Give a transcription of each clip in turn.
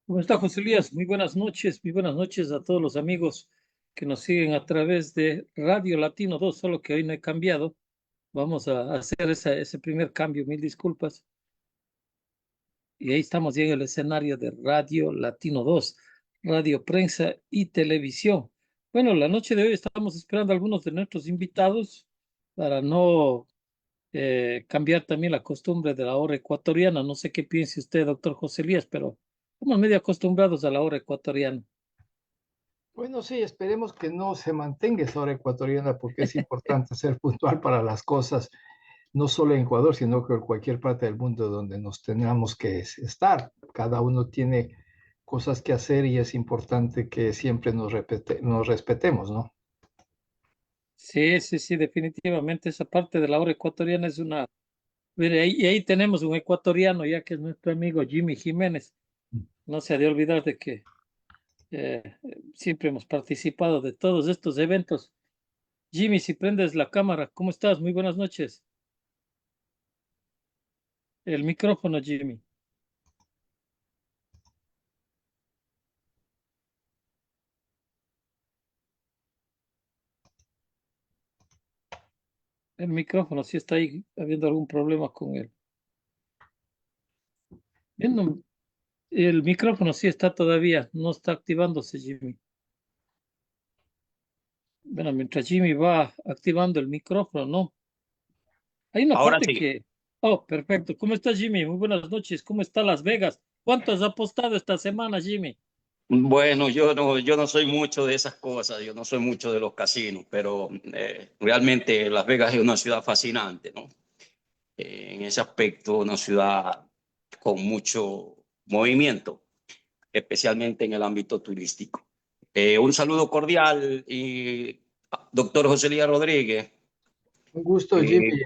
¿Cómo está, José Elías? Muy buenas noches a todos los amigos que nos siguen a través de Radio Latino 2, solo que hoy no he cambiado. Vamos a hacer ese primer cambio, mil disculpas. Y ahí estamos ya en el escenario de Radio Latino 2, radio, prensa y televisión. Bueno, la noche de hoy estamos esperando a algunos de nuestros invitados para no cambiar también la costumbre de la hora ecuatoriana. No sé qué piense usted, doctor José Elías, pero estamos medio acostumbrados a la hora ecuatoriana. Bueno, sí, esperemos que no se mantenga esa hora ecuatoriana porque es importante ser puntual para las cosas, no solo en Ecuador, sino que en cualquier parte del mundo donde nos tengamos que estar. Cada uno tiene cosas que hacer y es importante que siempre nos respetemos, ¿no? Sí, sí, sí, definitivamente esa parte de la hora ecuatoriana es una... Mire, y ahí tenemos un ecuatoriano ya que es nuestro amigo Jimmy Jiménez. No se ha de olvidar de que eh, siempre hemos participado de todos estos eventos. Jimmy, si prendes la cámara, ¿cómo estás? Muy buenas noches. El micrófono, Jimmy. El micrófono, si está ahí habiendo algún problema con él. Bien, el micrófono sí está todavía, no está activándose, Jimmy. Bueno, mientras Jimmy va activando el micrófono, ¿no? Hay una Ahora parte sí. que... Oh, perfecto. ¿Cómo estás, Jimmy? Muy buenas noches. ¿Cómo está Las Vegas? ¿Cuánto has apostado esta semana, Jimmy? Bueno, yo no soy mucho de esas cosas, yo no soy mucho de los casinos, pero realmente Las Vegas es una ciudad fascinante, ¿no? En ese aspecto, una ciudad con mucho movimiento, especialmente en el ámbito turístico. Un saludo cordial y doctor José Elías Rodríguez. Un gusto, eh, Jimmy.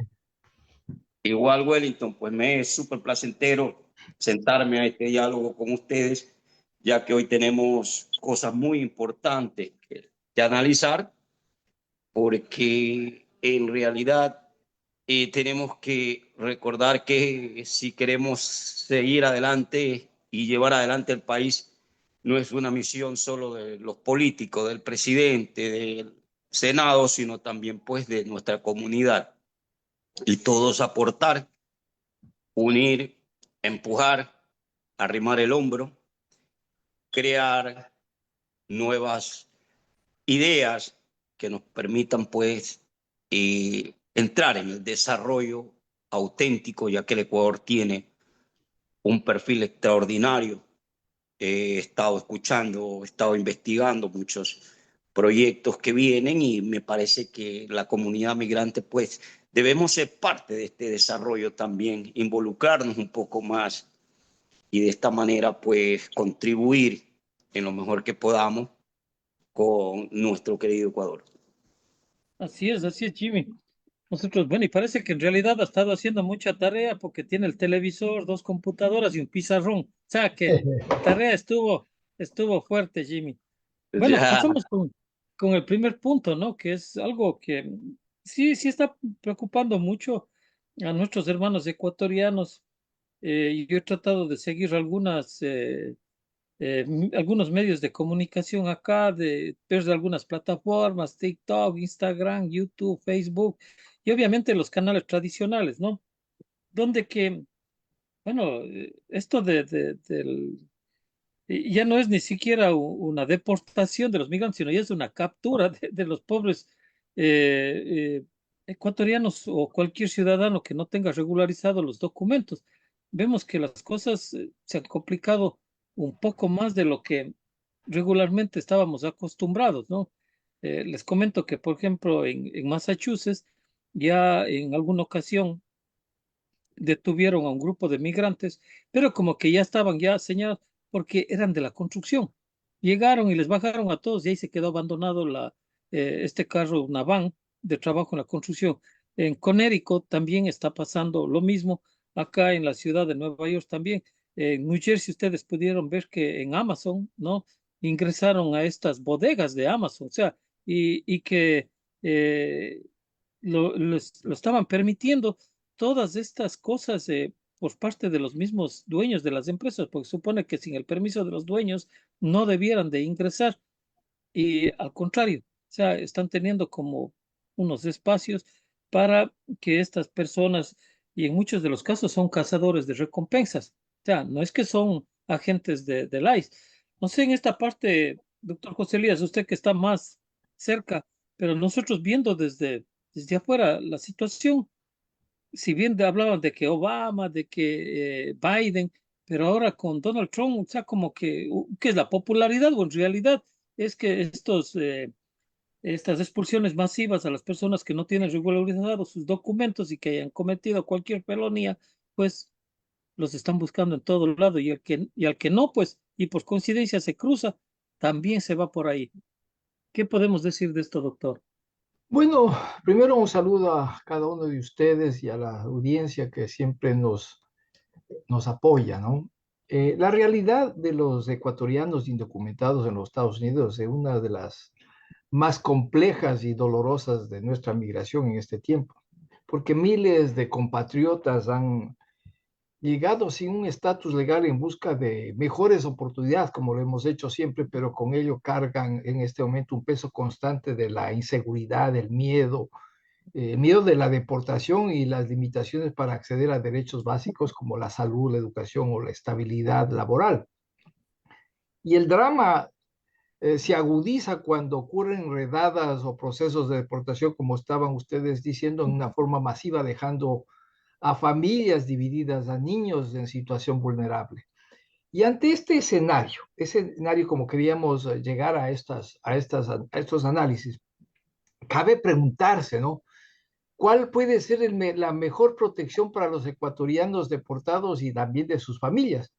Igual, Wellington, pues me es súper placentero sentarme a este diálogo con ustedes, ya que hoy tenemos cosas muy importantes que analizar, porque en realidad tenemos que recordar que si queremos seguir adelante y llevar adelante el país, no es una misión solo de los políticos, del presidente, del Senado, sino también pues de nuestra comunidad y todos aportar, unir, empujar, arrimar el hombro, crear nuevas ideas que nos permitan pues entrar en el desarrollo auténtico, ya que el Ecuador tiene un perfil extraordinario. He estado escuchando, he estado investigando muchos proyectos que vienen y me parece que la comunidad migrante pues debemos ser parte de este desarrollo también, involucrarnos un poco más y de esta manera pues contribuir en lo mejor que podamos con nuestro querido Ecuador. Así es, Jimmy. Nosotros, bueno, y parece que en realidad ha estado haciendo mucha tarea porque tiene el televisor, dos computadoras y un pizarrón. O sea que tarea estuvo fuerte, Jimmy. Bueno, Ya, pasamos con el primer punto, ¿no? Que es algo que sí está preocupando mucho a nuestros hermanos ecuatorianos. Y yo he tratado de seguir algunos medios de comunicación acá, de algunas plataformas, TikTok, Instagram, YouTube, Facebook, y obviamente los canales tradicionales, ¿no? Donde que, bueno, esto y ya no es ni siquiera una deportación de los migrantes, sino ya es una captura de los pobres ecuatorianos o cualquier ciudadano que no tenga regularizados los documentos. Vemos que las cosas se han complicado un poco más de lo que regularmente estábamos acostumbrados, ¿no? Les comento que, por ejemplo, en Massachusetts, ya en alguna ocasión detuvieron a un grupo de migrantes, pero como que ya estaban ya señalados porque eran de la construcción. Llegaron y les bajaron a todos y ahí se quedó abandonado este carro, una van, de trabajo en la construcción. En Connecticut también está pasando lo mismo. Acá en la ciudad de Nueva York también. En New Jersey ustedes pudieron ver que en Amazon, ¿no? Ingresaron a estas bodegas de Amazon, o sea, y que lo estaban permitiendo todas estas cosas por parte de los mismos dueños de las empresas, porque supone que sin el permiso de los dueños no debieran de ingresar. Y al contrario, o sea, están teniendo como unos espacios para que estas personas, y en muchos de los casos son cazadores de recompensas, o sea, no es que son agentes del ICE. No sé, en esta parte, doctor José Elías, usted que está más cerca, pero nosotros viendo desde afuera la situación, si bien hablaban de que Obama, de que Biden, pero ahora con Donald Trump, o sea, como que es la popularidad o en realidad es que estas expulsiones masivas a las personas que no tienen regularizados sus documentos y que hayan cometido cualquier felonía, pues los están buscando en todo lado y al que no, pues, y por coincidencia se cruza, también se va por ahí. ¿Qué podemos decir de esto, doctor? Bueno, primero un saludo a cada uno de ustedes y a la audiencia que siempre nos apoya, ¿no? La realidad de los ecuatorianos indocumentados en los Estados Unidos es una de las más complejas y dolorosas de nuestra migración en este tiempo, porque miles de compatriotas han llegado sin un estatus legal en busca de mejores oportunidades, como lo hemos hecho siempre, pero con ello cargan en este momento un peso constante de la inseguridad, el miedo de la deportación y las limitaciones para acceder a derechos básicos como la salud, la educación o la estabilidad laboral. Y el drama se agudiza cuando ocurren redadas o procesos de deportación, como estaban ustedes diciendo, en una forma masiva, dejando a familias divididas, a niños en situación vulnerable. Y ante este escenario como queríamos llegar a estos análisis, cabe preguntarse, ¿no? ¿Cuál puede ser la mejor protección para los ecuatorianos deportados y también de sus familias?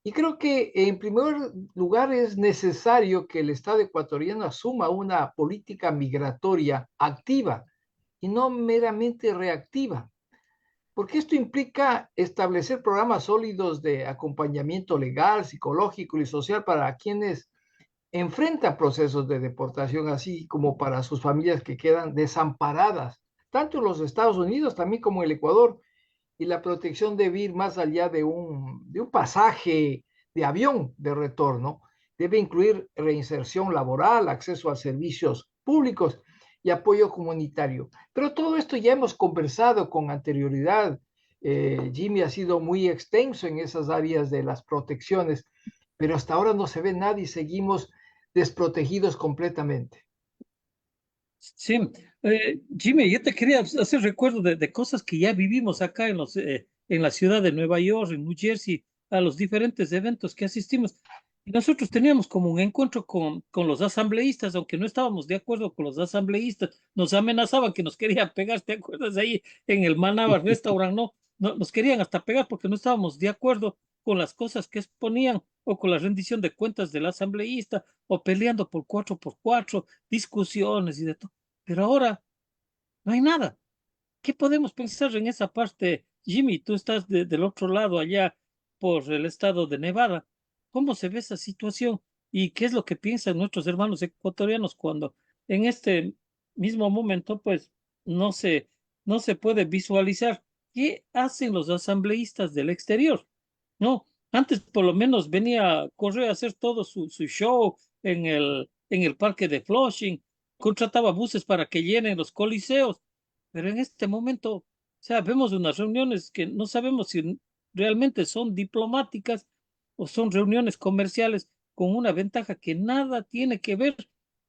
Y creo que en primer lugar es necesario que el Estado ecuatoriano asuma una política migratoria activa y no meramente reactiva, porque esto implica establecer programas sólidos de acompañamiento legal, psicológico y social para quienes enfrentan procesos de deportación, así como para sus familias que quedan desamparadas, tanto en los Estados Unidos también como en el Ecuador, y la protección debe ir más allá de un pasaje de avión de retorno, debe incluir reinserción laboral, acceso a servicios públicos y apoyo comunitario. Pero todo esto ya hemos conversado con anterioridad. Jimmy ha sido muy extenso en esas áreas de las protecciones, pero hasta ahora no se ve nada y seguimos desprotegidos completamente. Sí, Jimmy, yo te quería hacer recuerdo de cosas que ya vivimos acá en la ciudad de Nueva York, en New Jersey, a los diferentes eventos que asistimos. Y nosotros teníamos como un encuentro con los asambleístas, aunque no estábamos de acuerdo con los asambleístas, nos amenazaban que nos querían pegar, ¿te acuerdas ahí en el Manabar Restaurant? No, no, nos querían hasta pegar porque no estábamos de acuerdo con las cosas que exponían o con la rendición de cuentas del asambleísta o peleando por 4x4 discusiones y de todo. Pero ahora no hay nada. ¿Qué podemos pensar en esa parte? Jimmy, tú estás del otro lado, allá por el estado de Nevada. ¿Cómo se ve esa situación? ¿Y qué es lo que piensan nuestros hermanos ecuatorianos cuando en este mismo momento, pues, no se, no se puede visualizar qué hacen los asambleístas del exterior? No, antes por lo menos venía Correa a hacer todo su show en el parque de Flushing, contrataba buses para que llenen los coliseos, pero en este momento, o sea, vemos unas reuniones que no sabemos si realmente son diplomáticas o son reuniones comerciales con una ventaja que nada tiene que ver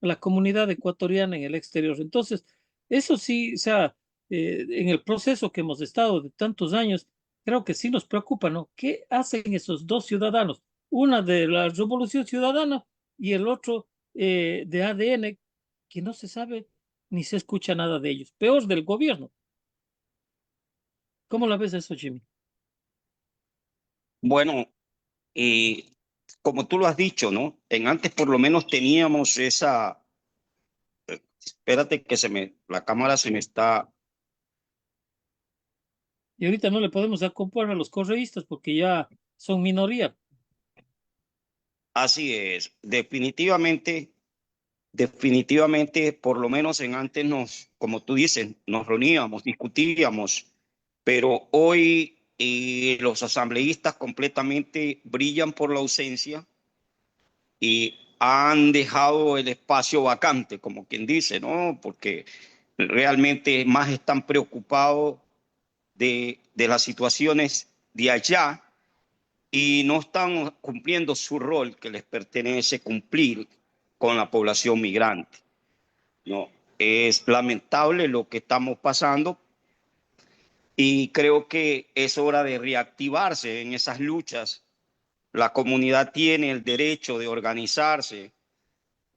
la comunidad ecuatoriana en el exterior. Entonces, eso sí, o sea, en el proceso que hemos estado de tantos años, creo que sí nos preocupa, ¿no? ¿Qué hacen esos dos ciudadanos? Una de la Revolución Ciudadana y el otro de ADN, que no se sabe ni se escucha nada de ellos. Peor del gobierno. ¿Cómo la ves eso, Jimmy? Bueno, eh, como tú lo has dicho, ¿no? En antes por lo menos teníamos esa Espérate que la cámara se me está... Y ahorita no le podemos acoplar a los correístas porque ya son minoría. Así es, definitivamente, por lo menos en antes como tú dices, nos reuníamos, discutíamos, pero hoy los asambleístas completamente brillan por la ausencia y han dejado el espacio vacante, como quien dice, ¿no? Porque realmente más están preocupados de las situaciones de allá y no están cumpliendo su rol que les pertenece cumplir con la población migrante. No, es lamentable lo que estamos pasando y creo que es hora de reactivarse en esas luchas. La comunidad tiene el derecho de organizarse,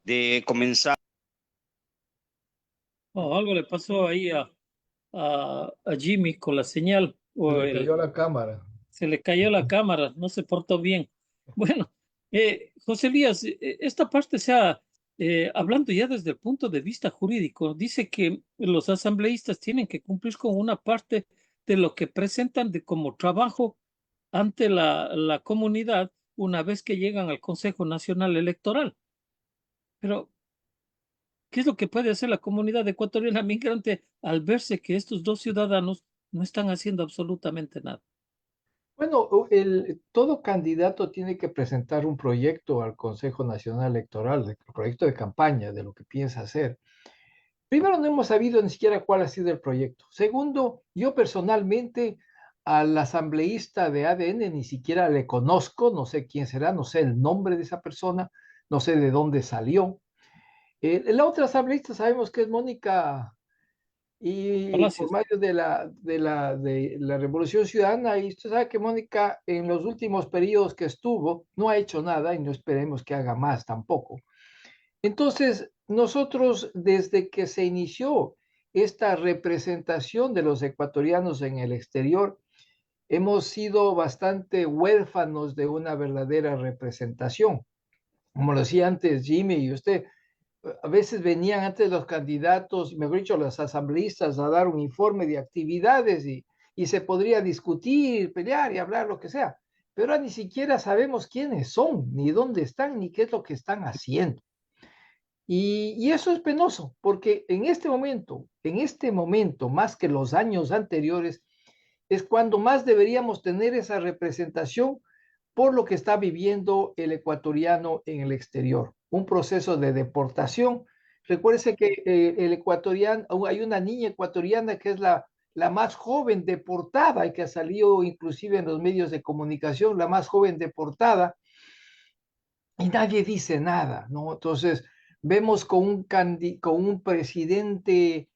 de comenzar. Oh, algo le pasó ahí a Jimmy con la señal. Se O le cayó la cámara. se le cayó la cámara, no se portó bien. Bueno, José Elías, esta parte sea, hablando ya desde el punto de vista jurídico, dice que los asambleístas tienen que cumplir con una parte de lo que presentan como trabajo ante la comunidad una vez que llegan al Consejo Nacional Electoral. Pero, ¿qué es lo que puede hacer la comunidad ecuatoriana migrante al verse que estos dos ciudadanos no están haciendo absolutamente nada? Bueno, todo candidato tiene que presentar un proyecto al Consejo Nacional Electoral, el proyecto de campaña de lo que piensa hacer. Primero, no hemos sabido ni siquiera cuál ha sido el proyecto. Segundo, yo personalmente al asambleísta de ADN ni siquiera le conozco, no sé quién será, no sé el nombre de esa persona, no sé de dónde salió. La otra asambleísta sabemos que es Mónica y por Palacios. medio de la Revolución Ciudadana, y usted sabe que Mónica en los últimos periodos que estuvo no ha hecho nada y no esperemos que haga más tampoco. Entonces, nosotros desde que se inició esta representación de los ecuatorianos en el exterior, hemos sido bastante huérfanos de una verdadera representación. Como lo decía antes Jimmy y usted, a veces venían antes los candidatos, mejor dicho, los asambleístas a dar un informe de actividades y se podría discutir, pelear y hablar lo que sea, pero ahora ni siquiera sabemos quiénes son, ni dónde están, ni qué es lo que están haciendo. Y eso es penoso, porque en este momento, más que los años anteriores, es cuando más deberíamos tener esa representación por lo que está viviendo el ecuatoriano en el exterior, un proceso de deportación. Recuérdese que el ecuatoriano, hay una niña ecuatoriana que es la más joven deportada y que ha salido inclusive en los medios de comunicación, la más joven deportada, y nadie dice nada, ¿no? Entonces, vemos con un presidente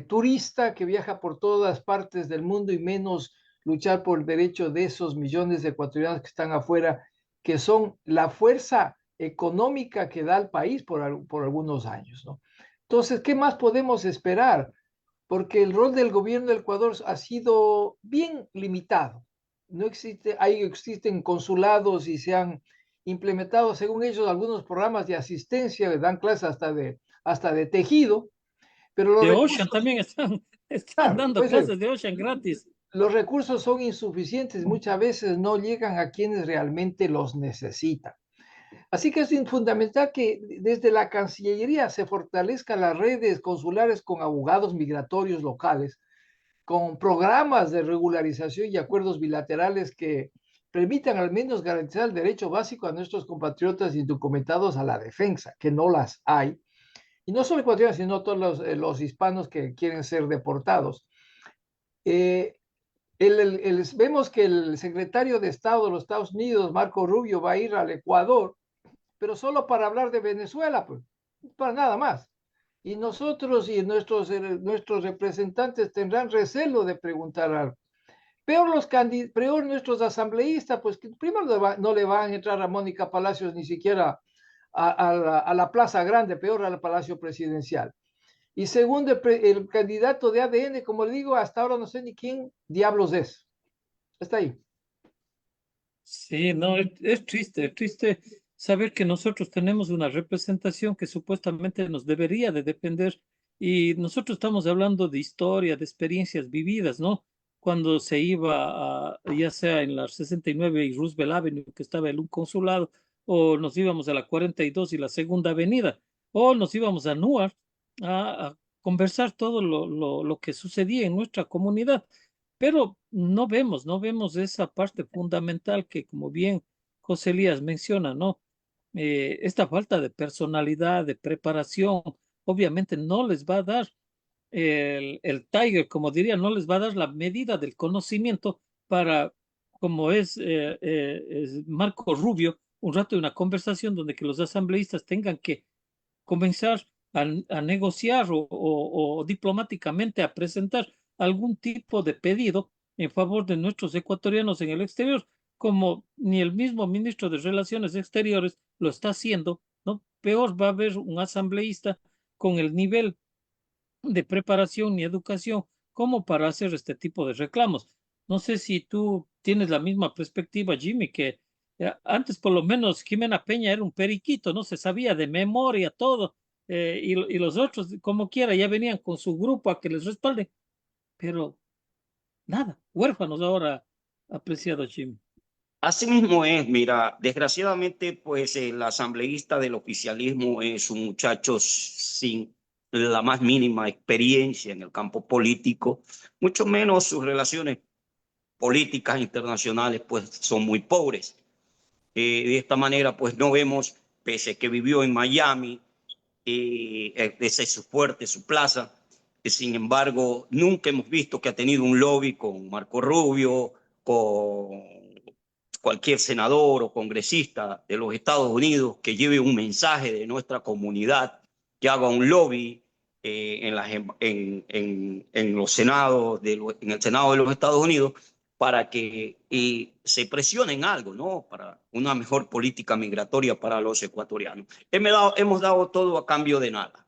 turista que viaja por todas partes del mundo y menos luchar por el derecho de esos millones de ecuatorianos que están afuera, que son la fuerza económica que da al país por algunos años, ¿no? Entonces, ¿qué más podemos esperar? Porque el rol del gobierno de Ecuador ha sido bien limitado. No existen consulados y se han implementado, según ellos, algunos programas de asistencia, dan clases hasta de tejido, pero los De Ocean recursos, también están claro, dando pues, clases de Ocean gratis. los recursos son insuficientes, muchas veces no llegan a quienes realmente los necesitan. Así que es fundamental que desde la Cancillería se fortalezcan las redes consulares con abogados migratorios locales, con programas de regularización y acuerdos bilaterales que permitan al menos garantizar el derecho básico a nuestros compatriotas indocumentados a la defensa, que no las hay. Y no solo ecuatorianos, sino todos los hispanos que quieren ser deportados. Eh, vemos que el secretario de Estado de los Estados Unidos, Marco Rubio, va a ir al Ecuador, pero solo para hablar de Venezuela, pues, para nada más. Y nosotros y nuestros representantes tendrán recelo de preguntar algo. Peor nuestros asambleístas, pues que primero no le van a entrar a Mónica Palacios ni siquiera a la Plaza Grande, peor al Palacio Presidencial. Y segundo, el candidato de ADN, como le digo, hasta ahora no sé ni quién diablos es. Está ahí. Sí, no, es triste, triste. saber que nosotros tenemos una representación que supuestamente nos debería de depender y nosotros estamos hablando de historia, de experiencias vividas, ¿no? Cuando se iba a, ya sea en la 69 y Roosevelt Avenue, que estaba el un consulado, o nos íbamos a la 42 y la Segunda Avenida, o nos íbamos a Newark a conversar todo lo que sucedía en nuestra comunidad. Pero no vemos esa parte fundamental que, como bien José Elías menciona, ¿no? Esta falta de personalidad, de preparación, obviamente no les va a dar el Tiger, como diría, no les va a dar la medida del conocimiento para, como es Marco Rubio, un rato de una conversación donde que los asambleístas tengan que comenzar a negociar o diplomáticamente a presentar algún tipo de pedido en favor de nuestros ecuatorianos en el exterior, como ni el mismo ministro de Relaciones Exteriores lo está haciendo, ¿no? Peor va a haber un asambleísta con el nivel de preparación ni educación como para hacer este tipo de reclamos. No sé si tú tienes la misma perspectiva, Jimmy, que antes por lo menos Jimena Peña era un periquito, ¿no? Se sabía de memoria todo, y los otros, como quiera, ya venían con su grupo a que les respalden, pero nada, huérfanos ahora, apreciado Jimmy. Así mismo es, mira, desgraciadamente, pues el asambleísta del oficialismo es un muchacho sin la más mínima experiencia en el campo político, mucho menos sus relaciones políticas internacionales, pues son muy pobres. De esta manera, pues no vemos, pese a que vivió en Miami, ese es su fuerte, su plaza, sin embargo, nunca hemos visto que ha tenido un lobby con Marco Rubio, con cualquier senador o congresista de los Estados Unidos que lleve un mensaje de nuestra comunidad, que haga un lobby en los senados en el Senado de los Estados Unidos para que se presione en algo, ¿no? Para una mejor política migratoria para los ecuatorianos. Hemos dado todo a cambio de nada.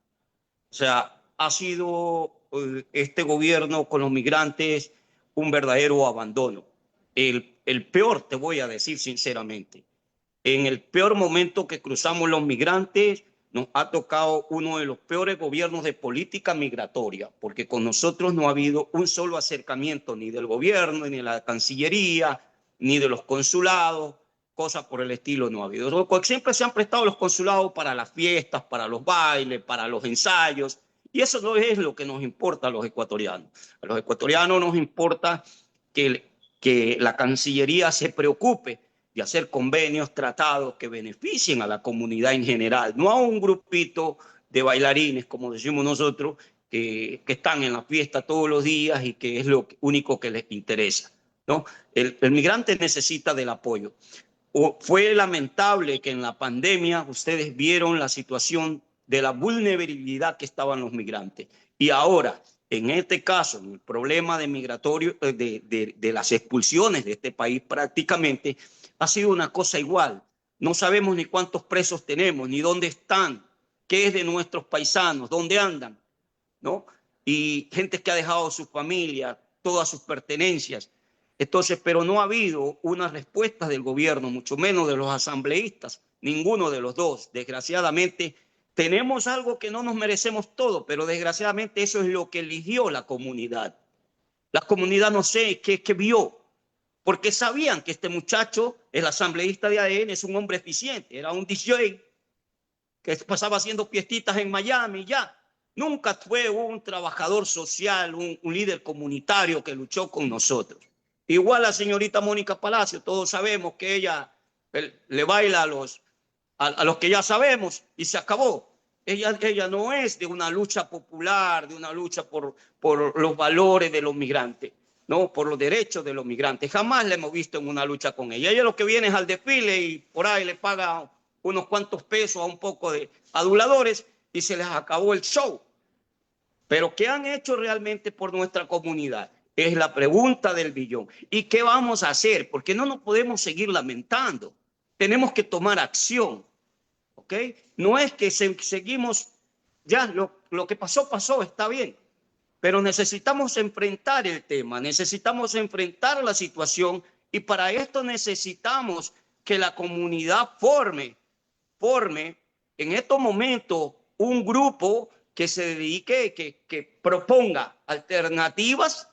O sea, ha sido este gobierno con los migrantes un verdadero abandono. El peor, te voy a decir sinceramente, en el peor momento que cruzamos los migrantes, nos ha tocado uno de los peores gobiernos de política migratoria, porque con nosotros no ha habido un solo acercamiento ni del gobierno, ni de la Cancillería, ni de los consulados, cosas por el estilo no ha habido. Siempre se han prestado los consulados para las fiestas, para los bailes, para los ensayos, y eso no es lo que nos importa a los ecuatorianos. A los ecuatorianos nos importa que la Cancillería se preocupe de hacer convenios, tratados que beneficien a la comunidad en general, no a un grupito de bailarines, como decimos nosotros, que están en la fiesta todos los días y que es lo único que les interesa, ¿no? El migrante necesita del apoyo. Fue lamentable que en la pandemia ustedes vieron la situación de la vulnerabilidad que estaban los migrantes. Y ahora, en este caso, en el problema de migratorio, de las expulsiones de este país prácticamente, ha sido una cosa igual. No sabemos ni cuántos presos tenemos, ni dónde están, qué es de nuestros paisanos, dónde andan, ¿no? Y gente que ha dejado su familia, todas sus pertenencias. Entonces, pero no ha habido una respuesta del gobierno, mucho menos de los asambleístas, ninguno de los dos. Desgraciadamente, tenemos algo que no nos merecemos todo, pero desgraciadamente eso es lo que eligió la comunidad. La comunidad no sé qué vio, porque sabían que este muchacho, el asambleísta de ADN, es un hombre eficiente, era un DJ que pasaba haciendo fiestitas en Miami ya. Nunca fue un trabajador social, un líder comunitario que luchó con nosotros. Igual la señorita Mónica Palacio, todos sabemos que ella le baila a los que ya sabemos y se acabó. Ella no es de una lucha popular, de una lucha por los valores de los migrantes, no, por los derechos de los migrantes. Jamás la hemos visto en una lucha con ella. Ella lo que viene es al desfile y por ahí le paga unos cuantos pesos a un poco de aduladores y se les acabó el show. Pero ¿qué han hecho realmente por nuestra comunidad? Es la pregunta del billón. ¿Y qué vamos a hacer? Porque no nos podemos seguir lamentando. Tenemos que tomar acción. ¿Ok? No es que seguimos, ya lo que pasó, pasó, está bien. Pero necesitamos enfrentar el tema, necesitamos enfrentar la situación y para esto necesitamos que la comunidad forme forme en estos momentos un grupo que se dedique, que proponga alternativas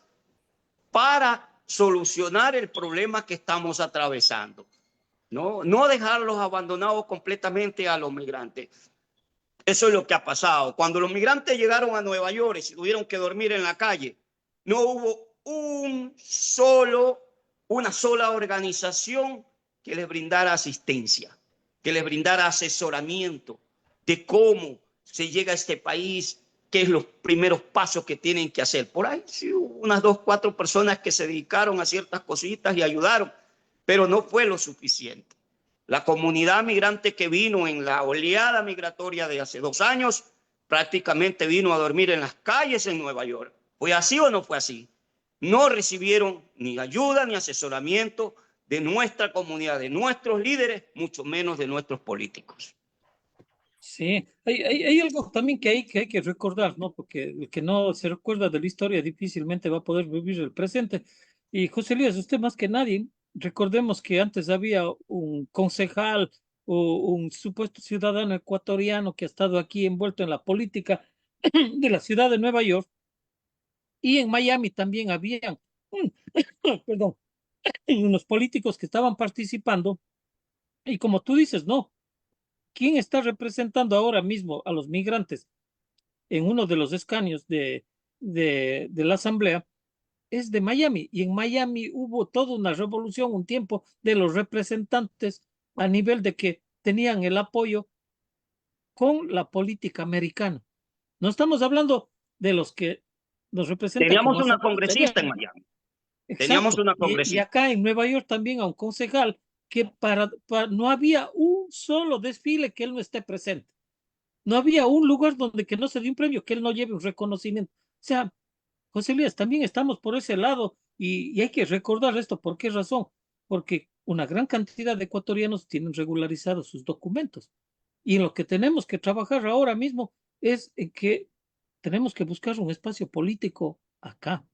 para solucionar el problema que estamos atravesando. No dejarlos abandonados completamente a los migrantes. Eso es lo que ha pasado. Cuando los migrantes llegaron a Nueva York y tuvieron que dormir en la calle, no hubo una sola organización que les brindara asistencia, que les brindara asesoramiento de cómo se llega a este país, qué es los primeros pasos que tienen que hacer. Por ahí sí hubo unas 2, 4 personas que se dedicaron a ciertas cositas y ayudaron, pero no fue lo suficiente. La comunidad migrante que vino en la oleada migratoria de hace 2 años prácticamente vino a dormir en las calles en Nueva York. ¿Fue así o no fue así? No recibieron ni ayuda ni asesoramiento de nuestra comunidad, de nuestros líderes, mucho menos de nuestros políticos. Sí, hay algo también que hay que recordar, ¿no? Porque el que no se recuerda de la historia difícilmente va a poder vivir el presente. Y José Luis, usted más que nadie, recordemos que antes había un concejal o un supuesto ciudadano ecuatoriano que ha estado aquí envuelto en la política de la ciudad de Nueva York, y en Miami también habían, perdón, unos políticos que estaban participando. Y como tú dices, no, ¿quién está representando ahora mismo a los migrantes en uno de los escaños de la Asamblea? Es de Miami, y en Miami hubo toda una revolución un tiempo de los representantes a nivel de que tenían el apoyo con la política americana. No estamos hablando de los que nos representan Teníamos como una asambleístas. congresista en Miami. Teníamos Exacto. una Y congresista. acá en Nueva York también a un concejal que no había un solo desfile que él no esté presente. No había un lugar donde que no se dé un premio, que él no lleve un reconocimiento. O sea, José Luis, también estamos por ese lado, y hay que recordar esto. ¿Por qué razón? Porque una gran cantidad de ecuatorianos tienen regularizados sus documentos. Y en lo que tenemos que trabajar ahora mismo es en que tenemos que buscar un espacio político acá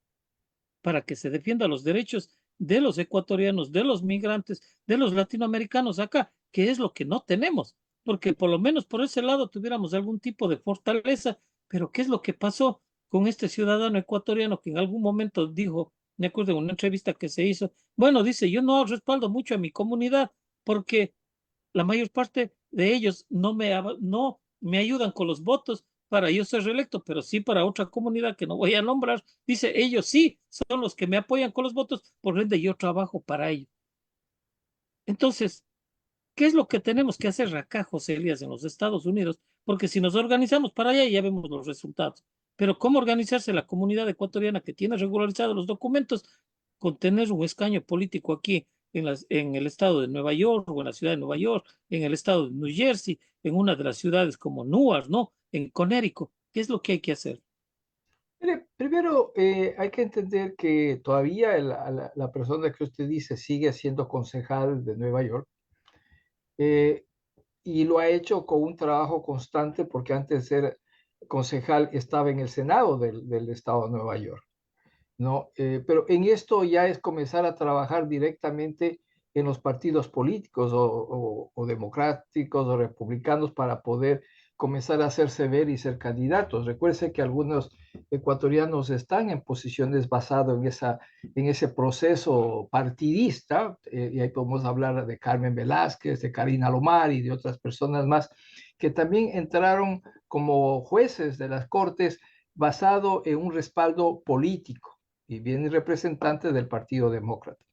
para que se defiendan los derechos de los ecuatorianos, de los migrantes, de los latinoamericanos acá, que es lo que no tenemos, porque por lo menos por ese lado tuviéramos algún tipo de fortaleza. Pero ¿qué es lo que pasó con este ciudadano ecuatoriano que en algún momento dijo, me acuerdo de una entrevista que se hizo, bueno, dice, yo no respaldo mucho a mi comunidad porque la mayor parte de ellos no me ayudan con los votos para yo ser reelecto, pero sí para otra comunidad que no voy a nombrar? Dice, ellos sí son los que me apoyan con los votos, por ende yo trabajo para ellos. Entonces, ¿qué es lo que tenemos que hacer acá, José Elías, en los Estados Unidos? Porque si nos organizamos para allá, ya vemos los resultados. Pero ¿cómo organizarse la comunidad ecuatoriana que tiene regularizados los documentos con tener un escaño político aquí en el estado de Nueva York, o en la ciudad de Nueva York, en el estado de New Jersey, en una de las ciudades como Newark, ¿no? En Connecticut? ¿Qué es lo que hay que hacer? Mire, primero, hay que entender que todavía la persona que usted dice sigue siendo concejal de Nueva York, eh, y lo ha hecho con un trabajo constante porque antes de ser concejal estaba en el Senado del estado de Nueva York, ¿no? Pero en esto ya es comenzar a trabajar directamente en los partidos políticos o democráticos o republicanos para poder comenzar a hacerse ver y ser candidatos. Recuerde que algunos ecuatorianos están en posiciones basadas en ese proceso partidista, y ahí podemos hablar de Carmen Velázquez, de Karina Lomar y de otras personas más que también entraron como jueces de las cortes basado en un respaldo político y vienen representantes del Partido Demócrata.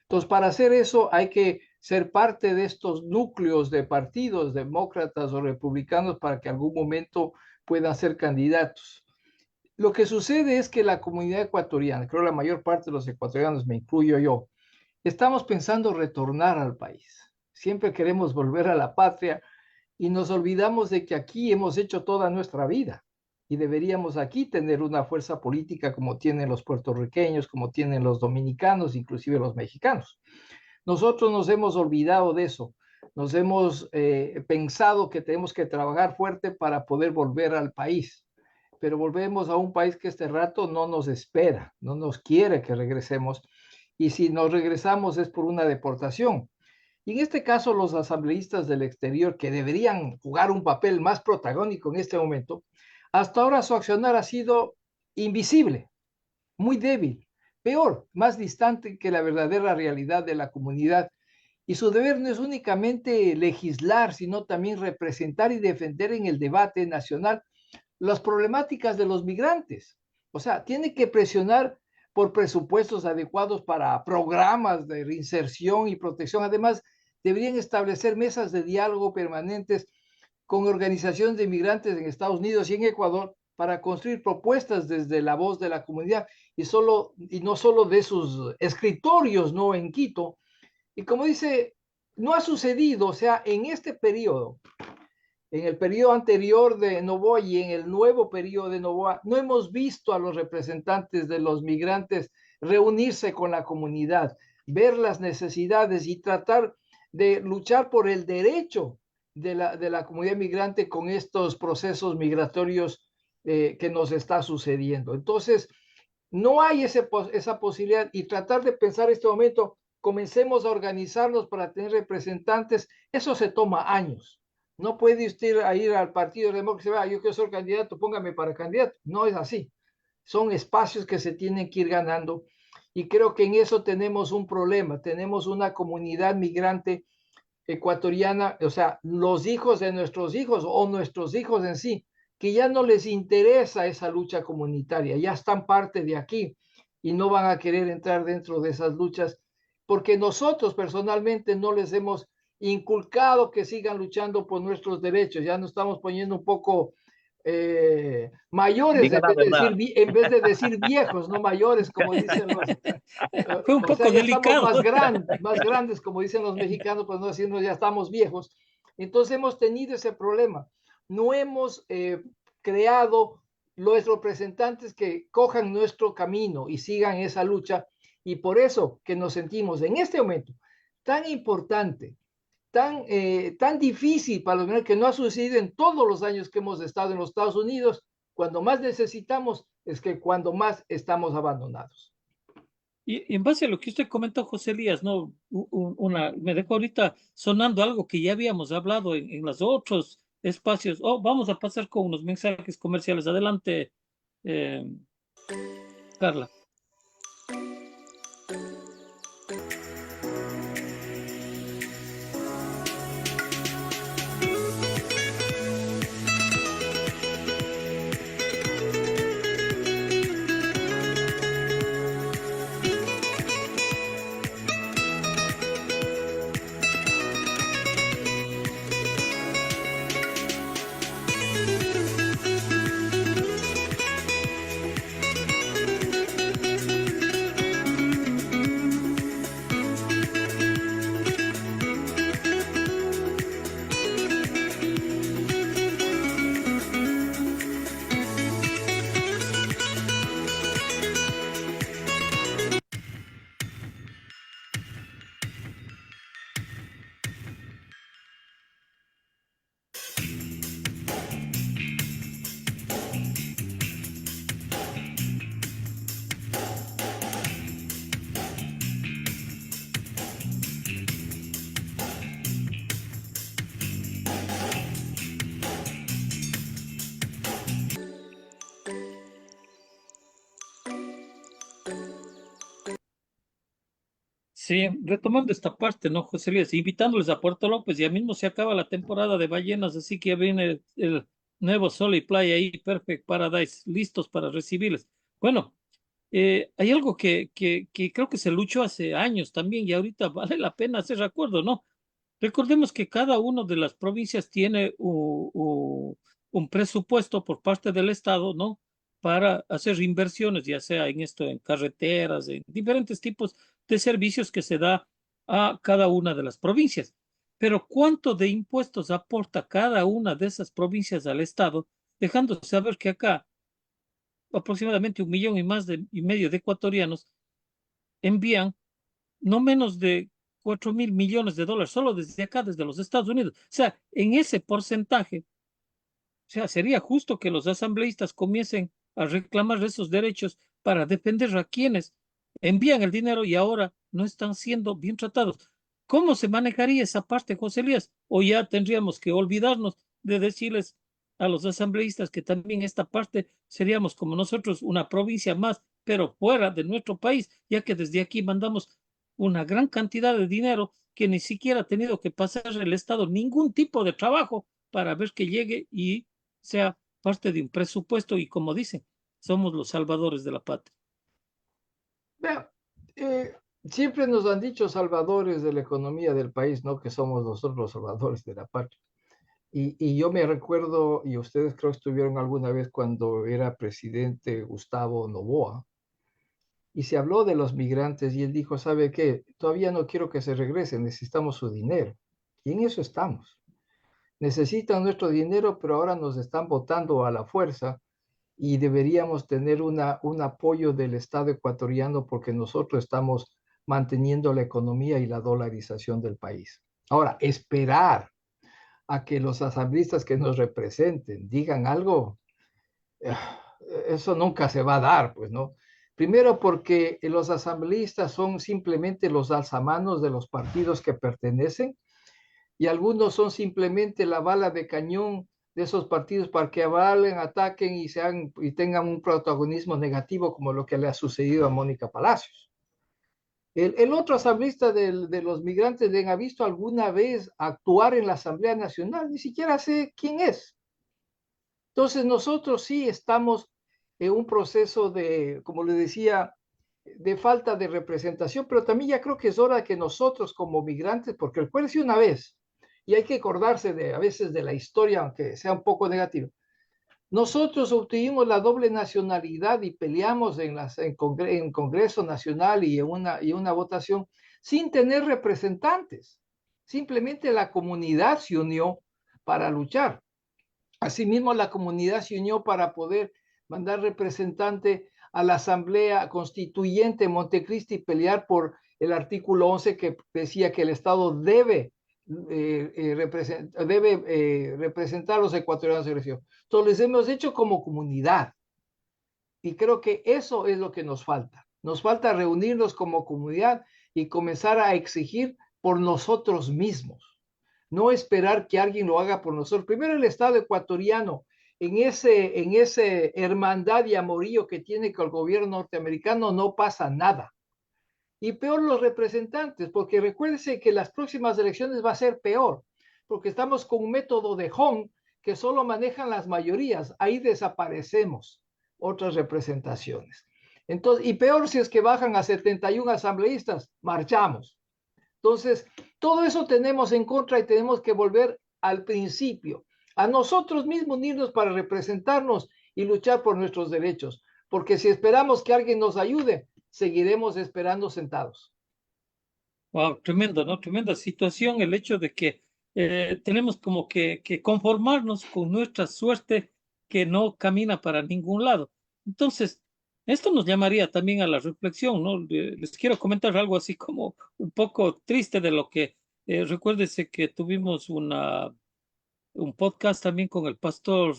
Entonces, para hacer eso hay que ser parte de estos núcleos de partidos demócratas o republicanos para que algún momento puedan ser candidatos. Lo que sucede es que la comunidad ecuatoriana, creo la mayor parte de los ecuatorianos, me incluyo yo, estamos pensando retornar al país. Siempre queremos volver a la patria y nos olvidamos de que aquí hemos hecho toda nuestra vida y deberíamos aquí tener una fuerza política como tienen los puertorriqueños, como tienen los dominicanos, inclusive los mexicanos. Nosotros nos hemos olvidado de eso, nos hemos pensado que tenemos que trabajar fuerte para poder volver al país, pero volvemos a un país que este rato no nos espera, no nos quiere que regresemos, y si nos regresamos es por una deportación. Y en este caso, los asambleístas del exterior, que deberían jugar un papel más protagónico en este momento, hasta ahora su accionar ha sido invisible, muy débil, peor, más distante que la verdadera realidad de la comunidad. Y su deber no es únicamente legislar, sino también representar y defender en el debate nacional las problemáticas de los migrantes. O sea, tiene que presionar por presupuestos adecuados para programas de reinserción y protección. Además, deberían establecer mesas de diálogo permanentes con organizaciones de migrantes en Estados Unidos y en Ecuador para construir propuestas desde la voz de la comunidad y no solo de sus escritorios, ¿no? En Quito. Y como dice, no ha sucedido, o sea, en este periodo, en el periodo anterior de Novoa y en el nuevo periodo de Novoa, no hemos visto a los representantes de los migrantes reunirse con la comunidad, ver las necesidades y tratar de luchar por el derecho de la comunidad migrante con estos procesos migratorios que nos está sucediendo. Entonces, no hay esa posibilidad y tratar de pensar este momento, comencemos a organizarnos para tener representantes, eso se toma años. No puede usted ir al Partido Demócrata y yo quiero ser candidato, póngame para candidato. No es así. Son espacios que se tienen que ir ganando y creo que en eso tenemos un problema. Tenemos una comunidad migrante ecuatoriana, o sea, los hijos de nuestros hijos o nuestros hijos en sí, que ya no les interesa esa lucha comunitaria, ya están parte de aquí y no van a querer entrar dentro de esas luchas porque nosotros personalmente no les hemos inculcado que sigan luchando por nuestros derechos, ya nos estamos poniendo un poco mayores Diga la verdad. en vez de decir viejos, no mayores, como dicen los... Fue un O sea, poco ya estamos delicado. más grandes, como dicen los mexicanos, pues no decirnos ya estamos viejos. Entonces hemos tenido ese problema. No hemos creado los representantes que cojan nuestro camino y sigan esa lucha. Y por eso que nos sentimos en este momento tan importante, tan difícil para los menores, que no ha sucedido en todos los años que hemos estado en los Estados Unidos. Cuando más necesitamos es que cuando más estamos abandonados. Y en base a lo que usted comentó, José Elías, ¿no? Me dejó ahorita sonando algo que ya habíamos hablado en los otros espacios. Oh, vamos a pasar con unos mensajes comerciales. Adelante, eh, Carla. Sí, retomando esta parte, ¿no, José Luis? Invitándoles a Puerto López, ya mismo se acaba la temporada de ballenas, así que ya viene el nuevo Sol y Playa ahí, Perfect Paradise, listos para recibirles. Bueno, hay algo que creo que se luchó hace años también y ahorita vale la pena hacer recuerdo, ¿no? Recordemos que cada una de las provincias tiene un presupuesto por parte del Estado, ¿no? Para hacer inversiones, ya sea en esto, en carreteras, en diferentes tipos de servicios que se da a cada una de las provincias. Pero ¿cuánto de impuestos aporta cada una de esas provincias al Estado? Dejando saber que acá aproximadamente 1,5 millones de ecuatorianos envían no menos de 4,000 millones de dólares solo desde acá, desde los Estados Unidos. O sea, en ese porcentaje, o sea, sería justo que los asambleístas comiencen a reclamar esos derechos para defender a quienes envían el dinero y ahora no están siendo bien tratados. ¿Cómo se manejaría esa parte, José Elías? O ya tendríamos que olvidarnos de decirles a los asambleístas que también esta parte seríamos como nosotros una provincia más, pero fuera de nuestro país, ya que desde aquí mandamos una gran cantidad de dinero que ni siquiera ha tenido que pasar el Estado ningún tipo de trabajo para ver que llegue y sea parte de un presupuesto y como dicen, somos los salvadores de la patria. Vea, siempre nos han dicho salvadores de la economía del país, ¿no? Que somos nosotros los salvadores de la patria. Y yo me recuerdo, y ustedes creo que estuvieron alguna vez cuando era presidente Gustavo Noboa, y se habló de los migrantes y él dijo, ¿sabe qué? Todavía no quiero que se regresen, necesitamos su dinero. Y en eso estamos. Necesitan nuestro dinero, pero ahora nos están votando a la fuerza y deberíamos tener un apoyo del Estado ecuatoriano porque nosotros estamos manteniendo la economía y la dolarización del país. Ahora, esperar a que los asambleístas que nos representen digan algo, eh, eso nunca se va a dar, pues, ¿no? Primero porque los asambleístas son simplemente los alzamanos de los partidos que pertenecen y algunos son simplemente la bala de cañón de esos partidos para que avalen, ataquen y tengan un protagonismo negativo como lo que le ha sucedido a Mónica Palacios. El otro asambleísta de los migrantes, ¿le ha visto alguna vez actuar en la Asamblea Nacional? Ni siquiera sé quién es. Entonces nosotros sí estamos en un proceso de, como le decía, de falta de representación, pero también ya creo que es hora que nosotros como migrantes, porque recuérdese una vez, y hay que acordarse de a veces de la historia, aunque sea un poco negativa. Nosotros obtuvimos la doble nacionalidad y peleamos en Congreso Nacional y una votación sin tener representantes. Simplemente la comunidad se unió para luchar. Asimismo, la comunidad se unió para poder mandar representante a la Asamblea Constituyente de Montecristi y pelear por el artículo 11 que decía que el Estado debe representar a los ecuatorianos de región. Entonces, les hemos hecho como comunidad y creo que eso es lo que nos falta. Nos falta reunirnos como comunidad y comenzar a exigir por nosotros mismos, no esperar que alguien lo haga por nosotros. Primero el Estado ecuatoriano, en ese hermandad y amorío que tiene con el gobierno norteamericano, no pasa nada. Y peor los representantes, porque recuérdense que las próximas elecciones va a ser peor, porque estamos con un método de Hong que solo manejan las mayorías, ahí desaparecemos otras representaciones. Entonces, y peor si es que bajan a 71 asambleístas, marchamos. Entonces, todo eso tenemos en contra y tenemos que volver al principio, a nosotros mismos unirnos para representarnos y luchar por nuestros derechos, porque si esperamos que alguien nos ayude, seguiremos esperando sentados. Wow, tremendo, ¿no? Tremenda situación el hecho de que tenemos como que conformarnos con nuestra suerte que no camina para ningún lado. Entonces, esto nos llamaría también a la reflexión, ¿no? Les quiero comentar algo así como un poco triste de lo que recuérdese que tuvimos un podcast también con el pastor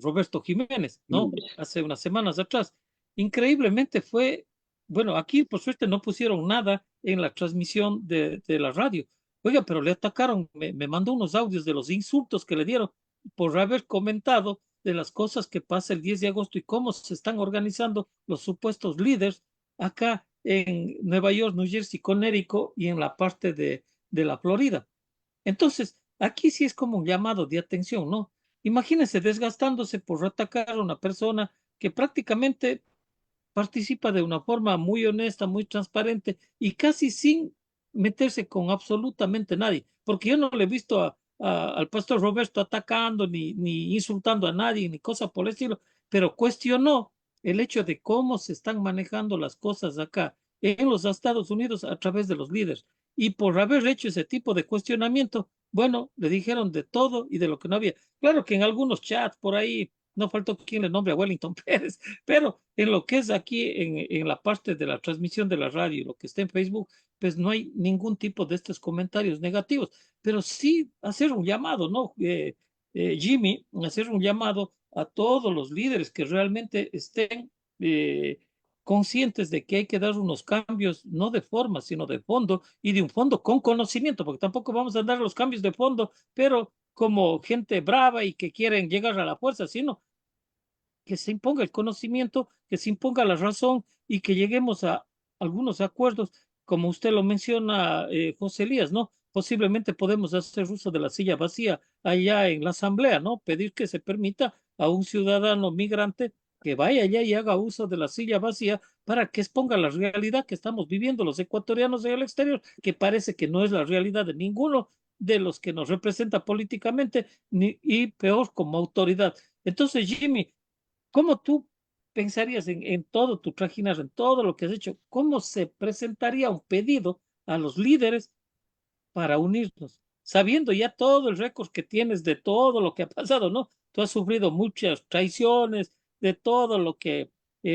Roberto Jiménez, ¿no? Hace unas semanas atrás. Increíblemente fue, bueno, aquí por suerte no pusieron nada en la transmisión de la radio. Oiga, pero le atacaron, me mandó unos audios de los insultos que le dieron por haber comentado de las cosas que pasa el 10 de agosto y cómo se están organizando los supuestos líderes acá en Nueva York, New Jersey, Connecticut y en la parte de la Florida. Entonces, aquí sí es como un llamado de atención, ¿no? Imagínense desgastándose por atacar a una persona que prácticamente participa de una forma muy honesta, muy transparente y casi sin meterse con absolutamente nadie, porque yo no le he visto al pastor Roberto atacando ni insultando a nadie, ni cosa por el estilo, pero cuestionó el hecho de cómo se están manejando las cosas acá en los Estados Unidos a través de los líderes. Y por haber hecho ese tipo de cuestionamiento, bueno, le dijeron de todo y de lo que no había. Claro que en algunos chats por ahí no faltó quien le nombre a Wellington Pérez, pero en lo que es aquí, en la parte de la transmisión de la radio, lo que está en Facebook, pues no hay ningún tipo de estos comentarios negativos, pero sí hacer un llamado, ¿no? Jimmy, hacer un llamado a todos los líderes que realmente estén conscientes de que hay que dar unos cambios, no de forma, sino de fondo, y de un fondo con conocimiento, porque tampoco vamos a dar los cambios de fondo, pero como gente brava y que quieren llegar a la fuerza, sino que se imponga el conocimiento, que se imponga la razón y que lleguemos a algunos acuerdos, como usted lo menciona, José Elías, ¿no? Posiblemente podemos hacer uso de la silla vacía allá en la Asamblea, ¿no? Pedir que se permita a un ciudadano migrante que vaya allá y haga uso de la silla vacía para que exponga la realidad que estamos viviendo los ecuatorianos en el exterior, que parece que no es la realidad de ninguno de los que nos representa políticamente, ni, y peor como autoridad. Entonces, Jimmy, ¿cómo tú pensarías en todo tu trajinar, en todo lo que has hecho? ¿Cómo se presentaría un pedido a los líderes para unirnos? Sabiendo ya todo el récord que tienes de todo lo que ha pasado, ¿no? Tú has sufrido muchas traiciones, de todo lo que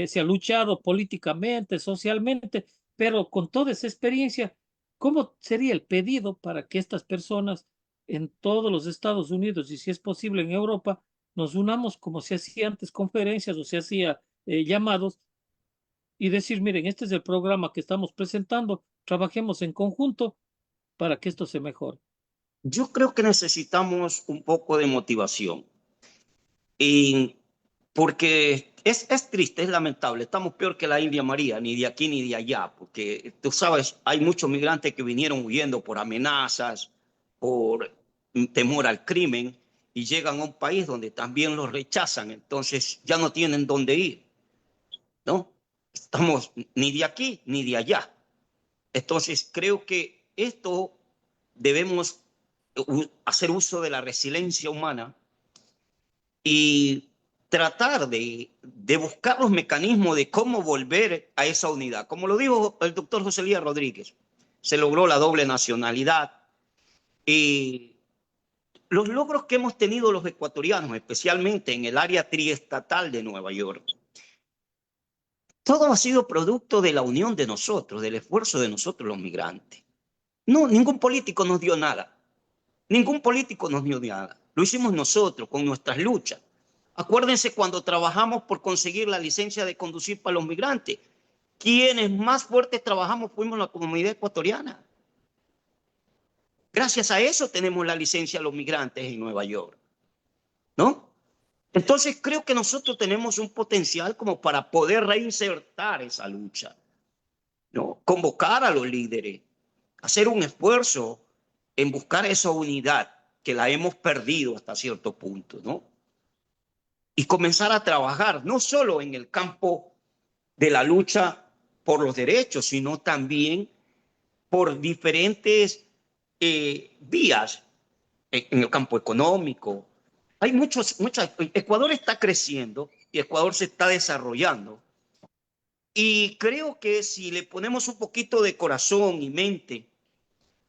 se ha luchado políticamente, socialmente, pero con toda esa experiencia, ¿cómo sería el pedido para que estas personas en todos los Estados Unidos y si es posible en Europa nos unamos como se hacía antes conferencias o se hacía llamados y decir, miren, este es el programa que estamos presentando, trabajemos en conjunto para que esto se mejore? Yo creo que necesitamos un poco de motivación. Y porque es triste, es lamentable. Estamos peor que la India María, ni de aquí ni de allá, porque tú sabes, hay muchos migrantes que vinieron huyendo por amenazas, por temor al crimen, y llegan a un país donde también los rechazan, entonces ya no tienen dónde ir, ¿no? Estamos ni de aquí ni de allá. Entonces creo que esto debemos hacer uso de la resiliencia humana y tratar de buscar los mecanismos de cómo volver a esa unidad. Como lo dijo el doctor José Elías Rodríguez, se logró la doble nacionalidad y los logros que hemos tenido los ecuatorianos, especialmente en el área triestatal de Nueva York, todo ha sido producto de la unión de nosotros, del esfuerzo de nosotros los migrantes. No, ningún político nos dio nada. Ningún político nos dio nada. Lo hicimos nosotros con nuestras luchas. Acuérdense cuando trabajamos por conseguir la licencia de conducir para los migrantes. Quienes más fuertes trabajamos fuimos la comunidad ecuatoriana. Gracias a eso tenemos la licencia de los migrantes en Nueva York, ¿no? Entonces creo que nosotros tenemos un potencial como para poder reinsertar esa lucha, ¿no? Convocar a los líderes, hacer un esfuerzo en buscar esa unidad que la hemos perdido hasta cierto punto, ¿no? Y comenzar a trabajar no solo en el campo de la lucha por los derechos, sino también por diferentes vías en el campo económico. Hay muchas. Ecuador está creciendo y Ecuador se está desarrollando. Y creo que si le ponemos un poquito de corazón y mente,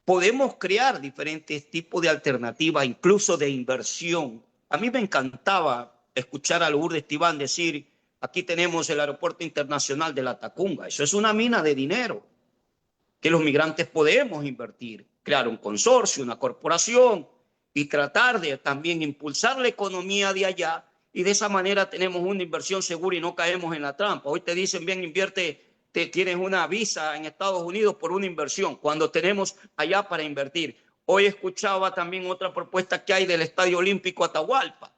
podemos crear diferentes tipos de alternativas, incluso de inversión. A mí me encantaba escuchar a Lourdes Tibán decir, aquí tenemos el aeropuerto internacional de La Tacunga. Eso es una mina de dinero que los migrantes podemos invertir, crear un consorcio, una corporación y tratar de también impulsar la economía de allá y de esa manera tenemos una inversión segura y no caemos en la trampa. Hoy te dicen, bien, invierte, tienes una visa en Estados Unidos por una inversión, cuando tenemos allá para invertir. Hoy escuchaba también otra propuesta que hay del Estadio Olímpico Atahualpa,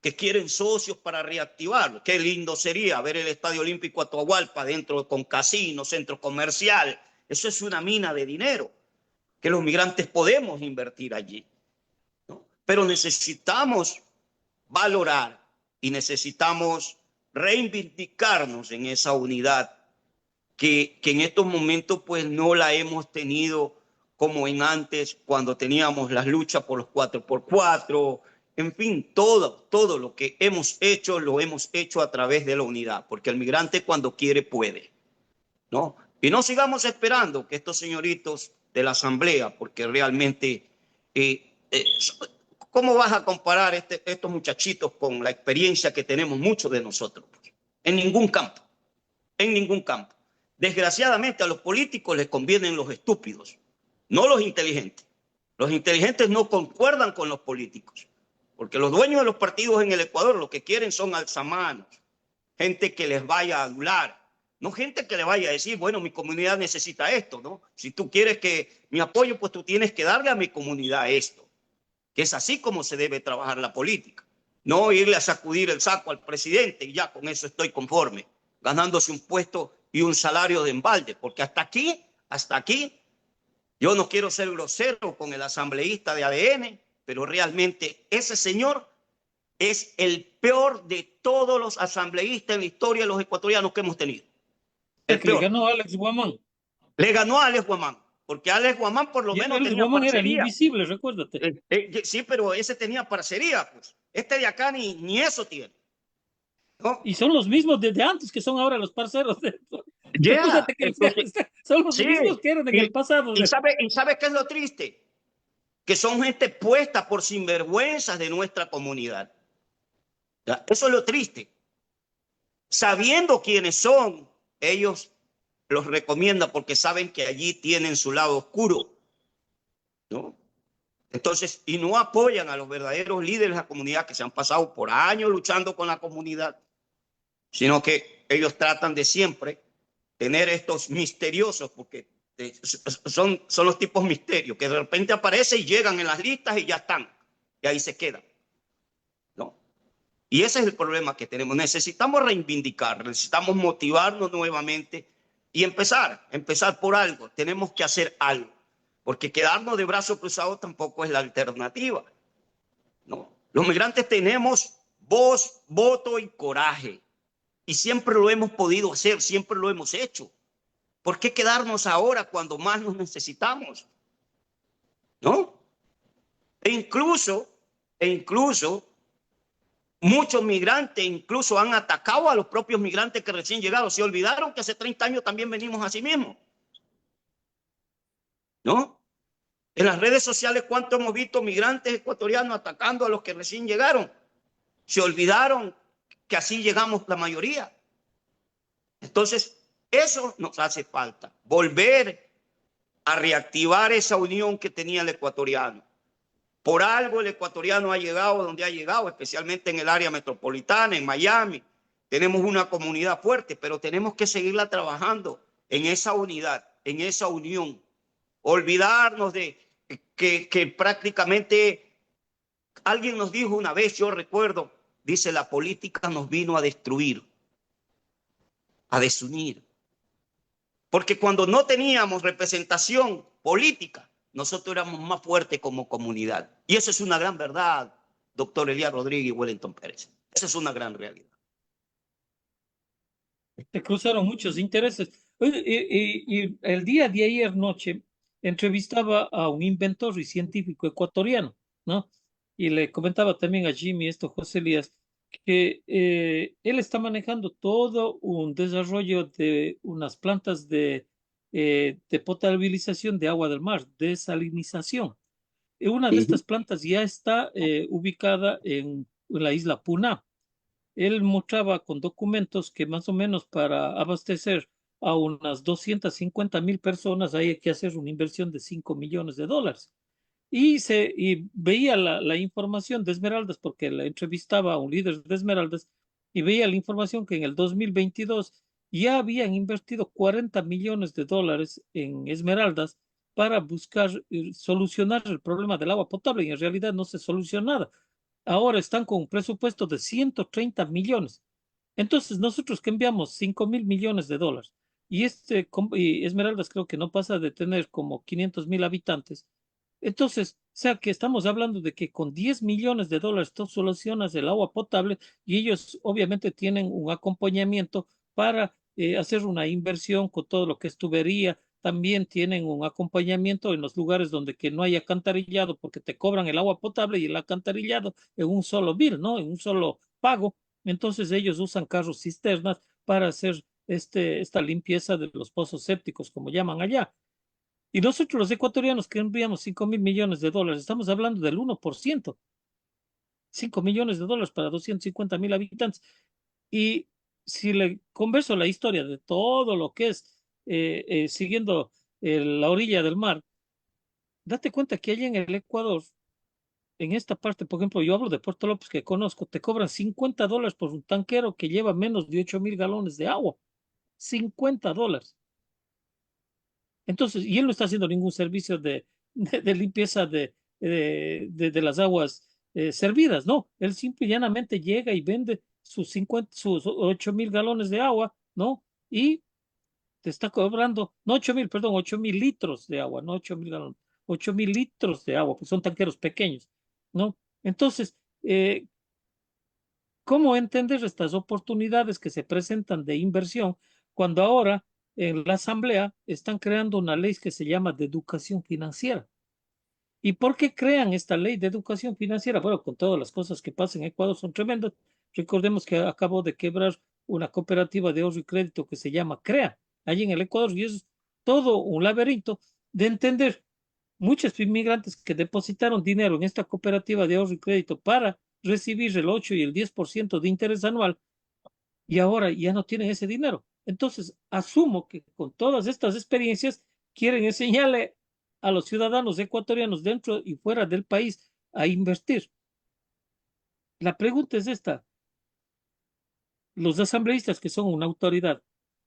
que quieren socios para reactivarlo. Qué lindo sería ver el Estadio Olímpico Atahualpa dentro con casino, centro comercial. Eso es una mina de dinero que los migrantes podemos invertir allí, ¿no? Pero necesitamos valorar y necesitamos reivindicarnos en esa unidad que en estos momentos pues no la hemos tenido como en antes, cuando teníamos las luchas por los 4x4, en fin, todo lo que hemos hecho, lo hemos hecho a través de la unidad, porque el migrante cuando quiere puede, ¿no? Y no sigamos esperando que estos señoritos de la Asamblea, porque realmente, ¿cómo vas a comparar estos muchachitos con la experiencia que tenemos muchos de nosotros? En ningún campo, en ningún campo. Desgraciadamente a los políticos les convienen los estúpidos, no los inteligentes. Los inteligentes no concuerdan con los políticos, porque los dueños de los partidos en el Ecuador lo que quieren son alzamanos, gente que les vaya a adular, no gente que le vaya a decir, bueno, mi comunidad necesita esto, ¿no? Si tú quieres que mi apoyo, pues tú tienes que darle a mi comunidad esto, que es así como se debe trabajar la política. No irle a sacudir el saco al presidente y ya con eso estoy conforme, ganándose un puesto y un salario de embalde, porque hasta aquí, yo no quiero ser grosero con el asambleísta de ADN, pero realmente ese señor es el peor de todos los asambleístas en la historia de los ecuatorianos que hemos tenido. El que le ganó a Alex Guamán. Le ganó a Alex Guamán, porque Alex Guamán por lo menos Alex tenía Guamán era el parcería. invisible, recuérdate. Sí, pero ese tenía parcería, pues. Este de acá ni eso tiene, ¿no? Y son los mismos desde antes que son ahora los parceros de esto. Yeah, son los sí, mismos que eran en el pasado. ¿Y sabe qué es lo triste? Que son gente puesta por sinvergüenzas de nuestra comunidad. Eso es lo triste. Sabiendo quiénes son, ellos los recomiendan porque saben que allí tienen su lado oscuro, ¿no? Entonces, y no apoyan a los verdaderos líderes de la comunidad que se han pasado por años luchando con la comunidad, sino que ellos tratan de siempre tener estos misteriosos, porque son los tipos misterios, que de repente aparecen y llegan en las listas y ya están, y ahí se quedan, ¿no? Y ese es el problema que tenemos. Necesitamos reivindicar, necesitamos motivarnos nuevamente y empezar por algo. Tenemos que hacer algo, porque quedarnos de brazos cruzados tampoco es la alternativa, ¿no? Los migrantes tenemos voz, voto y coraje, y siempre lo hemos podido hacer, siempre lo hemos hecho. ¿Por qué quedarnos ahora cuando más nos necesitamos? ¿No? E incluso muchos migrantes incluso han atacado a los propios migrantes que recién llegaron. Se olvidaron que hace 30 años también venimos así mismo, ¿no? En las redes sociales, ¿cuánto hemos visto migrantes ecuatorianos atacando a los que recién llegaron? Se olvidaron que así llegamos la mayoría. Entonces, eso nos hace falta, volver a reactivar esa unión que tenía el ecuatoriano. Por algo el ecuatoriano ha llegado donde ha llegado, especialmente en el área metropolitana, en Miami. Tenemos una comunidad fuerte, pero tenemos que seguirla trabajando en esa unidad, en esa unión. Olvidarnos de que prácticamente alguien nos dijo una vez, yo recuerdo, dice, la política nos vino a destruir, a desunir. Porque cuando no teníamos representación política, nosotros éramos más fuertes como comunidad. Y eso es una gran verdad, doctor Elías Rodríguez y Wellington Pérez. Esa es una gran realidad. Se cruzaron muchos intereses. Y el día de ayer noche entrevistaba a un inventor y científico ecuatoriano, ¿no? Y le comentaba también a Jimmy, José Elías, que él está manejando todo un desarrollo de unas plantas de potabilización de agua del mar, desalinización. Una de estas plantas ya está ubicada en la isla Puna. Él mostraba con documentos que más o menos para abastecer a unas 250,000 personas hay que hacer una inversión de 5 millones de dólares. Y veía la información de Esmeraldas, porque la entrevistaba a un líder de Esmeraldas, y veía la información que en el 2022 ya habían invertido 40 millones de dólares en Esmeraldas para buscar solucionar el problema del agua potable, y en realidad no se soluciona nada. Ahora están con un presupuesto de 130 millones. Entonces, nosotros que enviamos 5,000 millones de dólares, y Esmeraldas creo que no pasa de tener como 500,000 habitantes. Entonces, o sea que estamos hablando de que con 10 millones de dólares tú solucionas el agua potable, y ellos obviamente tienen un acompañamiento para hacer una inversión con todo lo que es tubería. También tienen un acompañamiento en los lugares donde que no hay alcantarillado, porque te cobran el agua potable y el alcantarillado en un solo bill, ¿no? En un solo pago. Entonces ellos usan carros cisternas para hacer esta limpieza de los pozos sépticos, como llaman allá. Y nosotros los ecuatorianos que enviamos 5,000 millones de dólares, estamos hablando del 1%. 5 millones de dólares para 250,000 habitantes. Y si le converso la historia de todo lo que es siguiendo la orilla del mar, date cuenta que allá en el Ecuador en esta parte, por ejemplo, yo hablo de Puerto López que conozco, te cobran $50 por un tanquero que lleva menos de 8,000 galones de agua. $50. Entonces, y él no está haciendo ningún servicio de limpieza de las aguas servidas, no. Él simple y llanamente llega y vende sus 8,000 galones de agua, ¿no? Y te está cobrando, no 8,000, perdón, 8,000 litros de agua, no 8,000 galones, 8,000 litros de agua, pues son tanqueros pequeños, ¿no? Entonces, ¿cómo entender estas oportunidades que se presentan de inversión cuando ahora en la Asamblea están creando una ley que se llama de educación financiera? ¿Y por qué crean esta ley de educación financiera? Bueno, con todas las cosas que pasan en Ecuador son tremendas. Recordemos que acabó de quebrar una cooperativa de ahorro y crédito que se llama CREA, allí en el Ecuador, y es todo un laberinto de entender. Muchos inmigrantes que depositaron dinero en esta cooperativa de ahorro y crédito para recibir el 8 y el 10% de interés anual, y ahora ya no tienen ese dinero. Entonces, asumo que con todas estas experiencias quieren enseñarle a los ciudadanos ecuatorianos dentro y fuera del país a invertir. La pregunta es esta: los asambleístas que son una autoridad,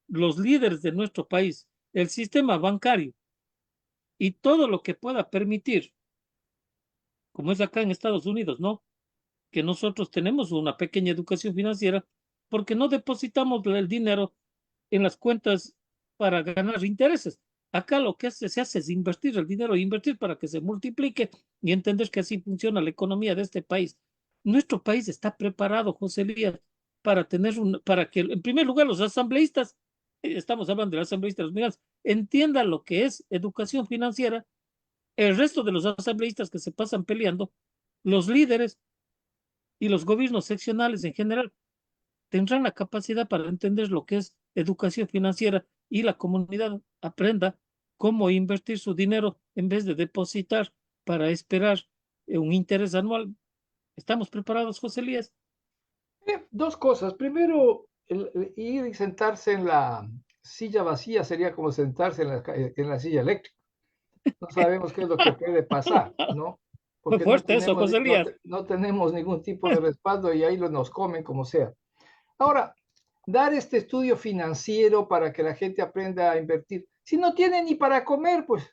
los líderes de nuestro país, el sistema bancario y todo lo que pueda permitir, como es acá en Estados Unidos, ¿no? Que nosotros tenemos una pequeña educación financiera porque no depositamos el dinero en las cuentas para ganar intereses. Acá lo que se hace es invertir el dinero, invertir para que se multiplique y entender que así funciona la economía de este país. Nuestro país está preparado, José Elías, para que, en primer lugar, los asambleístas, estamos hablando de los asambleístas, los migrantes, entiendan lo que es educación financiera. El resto de los asambleístas que se pasan peleando, los líderes y los gobiernos seccionales en general, tendrán la capacidad para entender lo que es educación financiera y la comunidad aprenda cómo invertir su dinero en vez de depositar para esperar un interés anual. ¿Estamos preparados, José Elías? Dos cosas. Primero, ir y sentarse en la silla vacía sería como sentarse en la silla eléctrica. No sabemos qué es lo que puede pasar, ¿no? Muy Porque fuerte eso, José Elías. no tenemos ningún tipo de respaldo y ahí nos comen como sea. Ahora, dar este estudio financiero para que la gente aprenda a invertir. Si no tienen ni para comer, pues,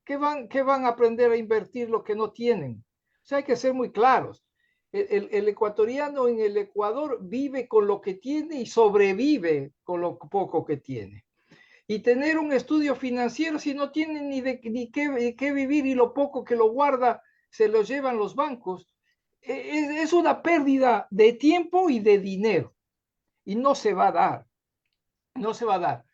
qué van a aprender a invertir lo que no tienen? O sea, hay que ser muy claros. El ecuatoriano en el Ecuador vive con lo que tiene y sobrevive con lo poco que tiene. Y tener un estudio financiero, si no tiene ni qué vivir y lo poco que lo guarda se lo llevan los bancos, es una pérdida de tiempo y de dinero. Y no se va a dar, no se va a dar.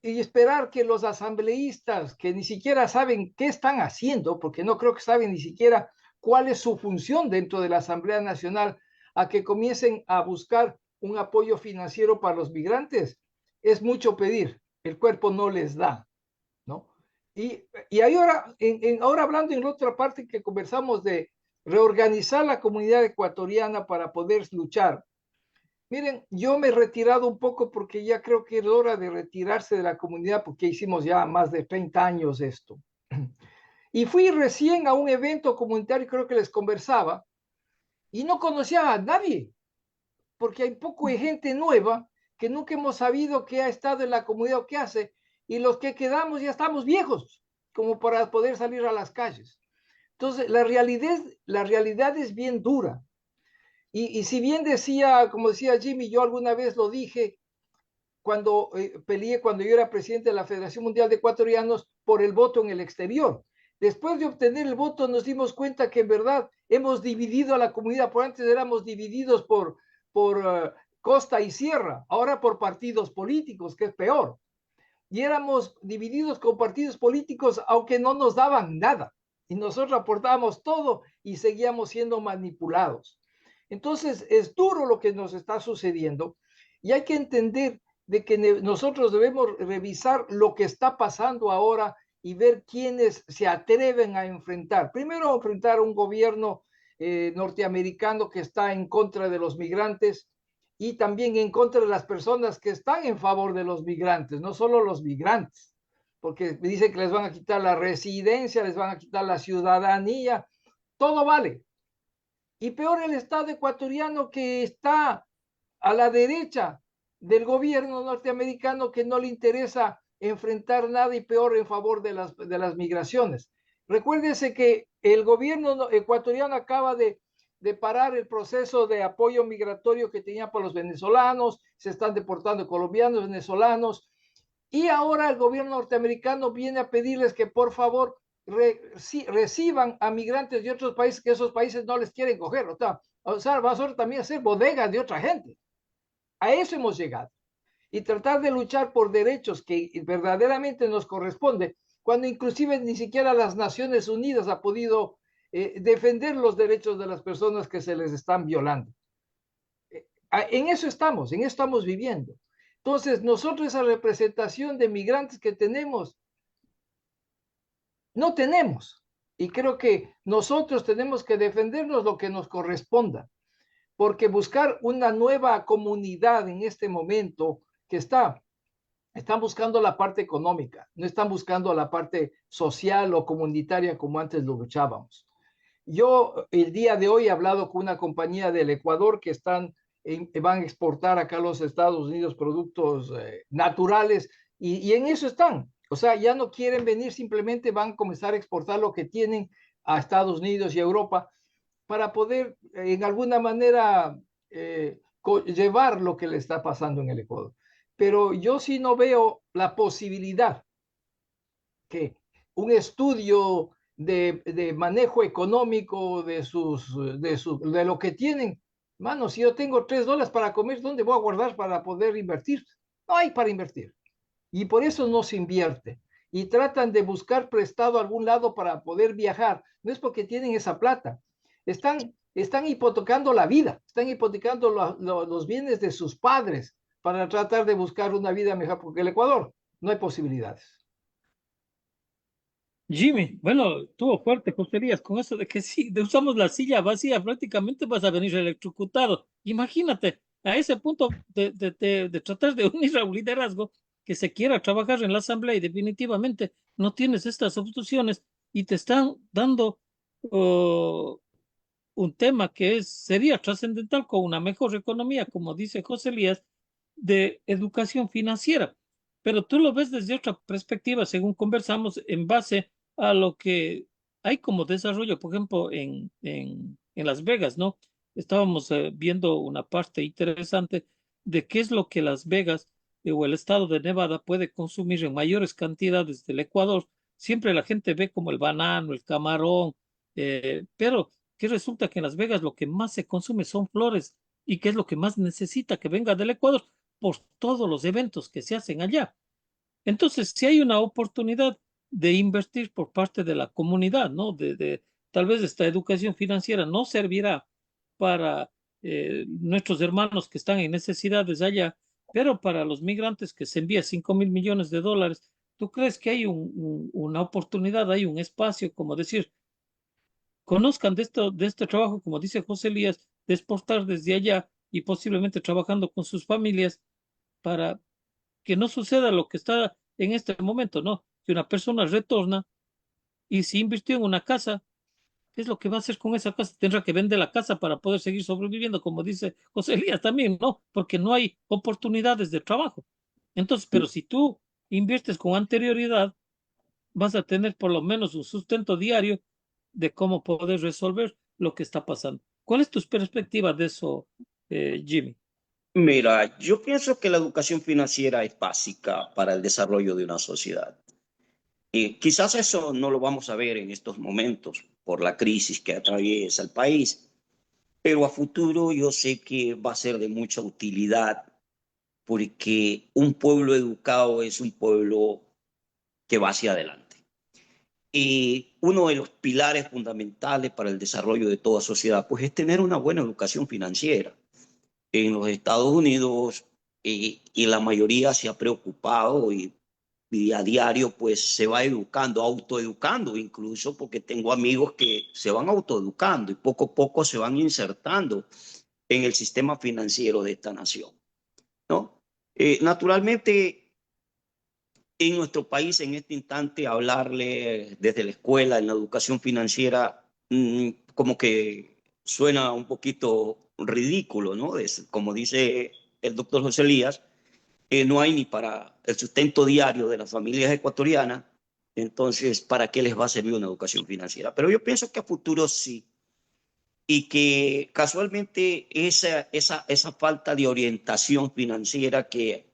Y esperar que los asambleístas, que ni siquiera saben qué están haciendo, porque no creo que saben ni siquiera cuál es su función dentro de la Asamblea Nacional, a que comiencen a buscar un apoyo financiero para los migrantes, es mucho pedir. El cuerpo no les da, ¿no? Y ahora, ahora hablando en la otra parte que conversamos de reorganizar la comunidad ecuatoriana para poder luchar. Miren, yo me he retirado un poco porque ya creo que es hora de retirarse de la comunidad porque hicimos ya más de 30 años esto. Y fui recién a un evento comunitario, creo que les conversaba, y no conocía a nadie, porque hay poco de gente nueva que nunca hemos sabido que ha estado en la comunidad o qué hace, y los que quedamos ya estamos viejos, como para poder salir a las calles. Entonces, la realidad es bien dura. Y si bien decía, como decía Jimmy, yo alguna vez lo dije, cuando peleé, cuando yo era presidente de la Federación Mundial de Ecuatorianos, por el voto en el exterior. Después de obtener el voto nos dimos cuenta que en verdad hemos dividido a la comunidad, por antes éramos divididos por costa y sierra, ahora por partidos políticos, que es peor. Y éramos divididos con partidos políticos aunque no nos daban nada. Y nosotros aportábamos todo y seguíamos siendo manipulados. Entonces es duro lo que nos está sucediendo y hay que entender de que nosotros debemos revisar lo que está pasando ahora y ver quiénes se atreven a enfrentar. Primero, enfrentar a un gobierno norteamericano que está en contra de los migrantes y también en contra de las personas que están en favor de los migrantes, no solo los migrantes, porque dicen que les van a quitar la residencia, les van a quitar la ciudadanía, todo vale, Y peor el Estado ecuatoriano, que está a la derecha del gobierno norteamericano, que no le interesa enfrentar nada, y peor en favor de las migraciones. Recuérdese que el gobierno ecuatoriano acaba de parar el proceso de apoyo migratorio que tenía para los venezolanos, se están deportando colombianos, venezolanos, y ahora el gobierno norteamericano viene a pedirles que por favor reciban a migrantes de otros países, que esos países no les quieren coger. O sea, va a también a ser bodegas de otra gente. A eso hemos llegado. Y tratar de luchar por derechos que verdaderamente nos corresponde, cuando inclusive ni siquiera las Naciones Unidas ha podido defender los derechos de las personas que se les están violando. En eso estamos viviendo. Entonces, nosotros esa representación de migrantes que tenemos, no tenemos. Y creo que nosotros tenemos que defendernos lo que nos corresponda, porque buscar una nueva comunidad en este momento que están buscando la parte económica, no están buscando la parte social o comunitaria como antes lo luchábamos. Yo el día de hoy he hablado con una compañía del Ecuador que van a exportar acá a los Estados Unidos productos naturales, y en eso están. O sea, ya no quieren venir, simplemente van a comenzar a exportar lo que tienen a Estados Unidos y a Europa para poder en alguna manera llevar lo que le está pasando en el Ecuador. Pero yo sí no veo la posibilidad que un estudio de manejo económico de lo que tienen. Mano, si yo tengo $3 para comer, ¿dónde voy a guardar para poder invertir? No hay para invertir. Y por eso no se invierte. Y tratan de buscar prestado a algún lado para poder viajar. No es porque tienen esa plata. Están hipotecando la vida, están hipotecando los bienes de sus padres para tratar de buscar una vida mejor, porque el Ecuador no hay posibilidades. Jimmy, bueno, tuvo fuerte, José Elías, con eso de que si usamos la silla vacía, prácticamente vas a venir electrocutado. Imagínate, a ese punto de tratar de unir a un liderazgo que se quiera trabajar en la asamblea, y definitivamente no tienes estas opciones y te están dando un tema que sería trascendental con una mejor economía, como dice José Elías, de educación financiera. Pero tú lo ves desde otra perspectiva, según conversamos, en base a lo que hay como desarrollo, por ejemplo, en Las Vegas, ¿no? Estábamos viendo una parte interesante de qué es lo que Las Vegas o el estado de Nevada puede consumir en mayores cantidades del Ecuador. Siempre la gente ve como el banano, el camarón, pero que resulta que en Las Vegas lo que más se consume son flores, y que es lo que más necesita que venga del Ecuador por todos los eventos que se hacen allá. Entonces, si hay una oportunidad de invertir por parte de la comunidad, ¿no? Tal vez esta educación financiera no servirá para nuestros hermanos que están en necesidades allá, pero para los migrantes que se envía $5.000 millones, ¿tú crees que hay una oportunidad, hay un espacio, como decir, conozcan de este trabajo, como dice José Elías, de exportar desde allá y posiblemente trabajando con sus familias para que no suceda lo que está en este momento, ¿no? Que una persona retorna y si invirtió en una casa, ¿qué es lo que va a hacer con esa casa? Tendrá que vender la casa para poder seguir sobreviviendo, como dice José Elías también, ¿no? Porque no hay oportunidades de trabajo. Entonces, pero si tú inviertes con anterioridad, vas a tener por lo menos un sustento diario de cómo poder resolver lo que está pasando. ¿Cuál es tu perspectiva de eso, Jimmy? Mira, yo pienso que la educación financiera es básica para el desarrollo de una sociedad. Y quizás eso no lo vamos a ver en estos momentos por la crisis que atraviesa el país, pero a futuro yo sé que va a ser de mucha utilidad, porque un pueblo educado es un pueblo que va hacia adelante. Y uno de los pilares fundamentales para el desarrollo de toda sociedad, pues, es tener una buena educación financiera. En los Estados Unidos, y la mayoría se ha preocupado, y a diario pues se va educando, autoeducando incluso, porque tengo amigos que se van autoeducando y poco a poco se van insertando en el sistema financiero de esta nación, ¿no? Naturalmente, en nuestro país en este instante hablarle desde la escuela en la educación financiera como que suena un poquito ridículo, ¿no? Como dice el doctor José Elías, no hay ni para el sustento diario de las familias ecuatorianas, entonces, ¿para qué les va a servir una educación financiera? Pero yo pienso que a futuro sí, y que casualmente esa falta de orientación financiera que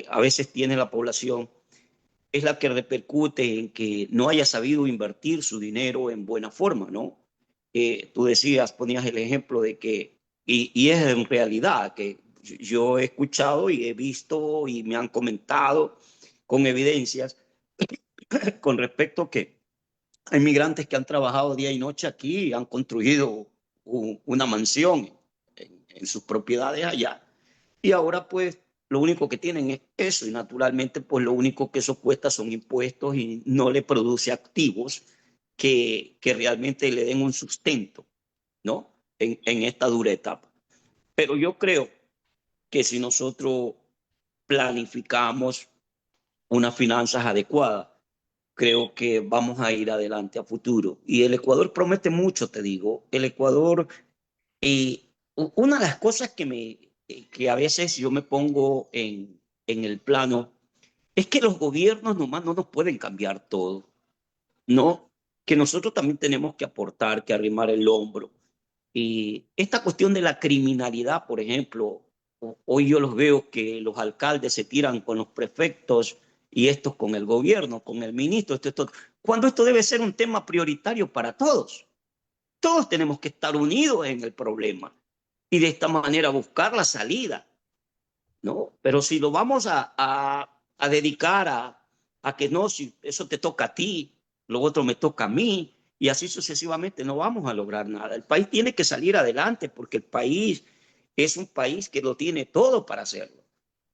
a veces tiene la población es la que repercute en que no haya sabido invertir su dinero en buena forma, ¿no? Tú decías, ponías el ejemplo de que, y es en realidad que yo he escuchado y he visto y me han comentado con evidencias con respecto a que hay migrantes que han trabajado día y noche aquí y han construido una mansión en sus propiedades allá. Y ahora pues lo único que tienen es eso y naturalmente pues lo único que eso cuesta son impuestos y no le produce activos que realmente le den un sustento, ¿no? En esta dura etapa. Pero yo creo que si nosotros planificamos unas finanzas adecuadas, creo que vamos a ir adelante a futuro. Y el Ecuador promete mucho, te digo. El Ecuador, una de las cosas que a veces yo me pongo en el plano es que los gobiernos nomás no nos pueden cambiar todo, ¿no? Que nosotros también tenemos que aportar, que arrimar el hombro. Y esta cuestión de la criminalidad, por ejemplo, hoy yo los veo que los alcaldes se tiran con los prefectos y estos con el gobierno, con el ministro, cuando esto debe ser un tema prioritario para todos. Todos tenemos que estar unidos en el problema y de esta manera buscar la salida, ¿no? Pero si lo vamos a dedicar a que no, si eso te toca a ti, lo otro me toca a mí, y así sucesivamente, no vamos a lograr nada. El país tiene que salir adelante porque el país es un país que lo tiene todo para hacerlo,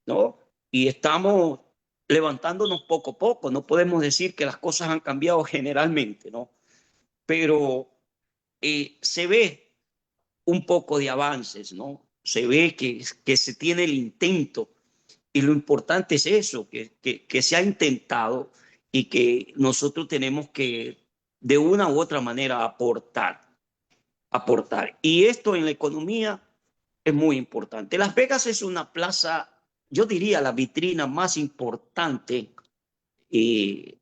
¿no? Y estamos levantándonos poco a poco. No podemos decir que las cosas han cambiado generalmente, ¿no? Pero se ve un poco de avances, ¿no? Se ve que se tiene el intento y lo importante es eso, que se ha intentado y que nosotros tenemos que de una u otra manera aportar. Y esto en la economía es muy importante. Las Vegas es una plaza, yo diría la vitrina más importante eh,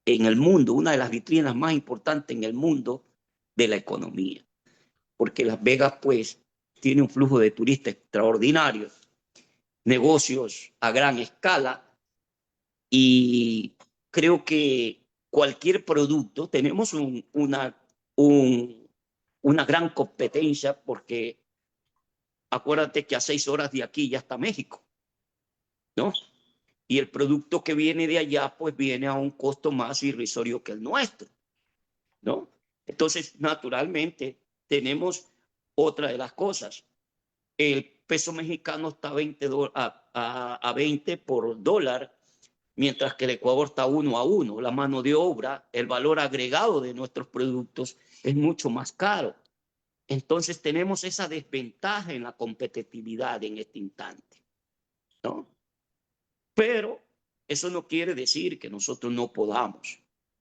en el mundo, una de las vitrinas más importantes en el mundo de la economía, porque Las Vegas pues tiene un flujo de turistas extraordinario, negocios a gran escala y creo que cualquier producto, tenemos una gran competencia porque acuérdate que a 6 horas de aquí ya está México, ¿no? Y el producto que viene de allá, pues viene a un costo más irrisorio que el nuestro, ¿no? Entonces, naturalmente, tenemos otra de las cosas. El peso mexicano está a 20 por dólar, mientras que el Ecuador está 1 a 1. La mano de obra, el valor agregado de nuestros productos es mucho más caro. Entonces tenemos esa desventaja en la competitividad en este instante, ¿no? Pero eso no quiere decir que nosotros no podamos,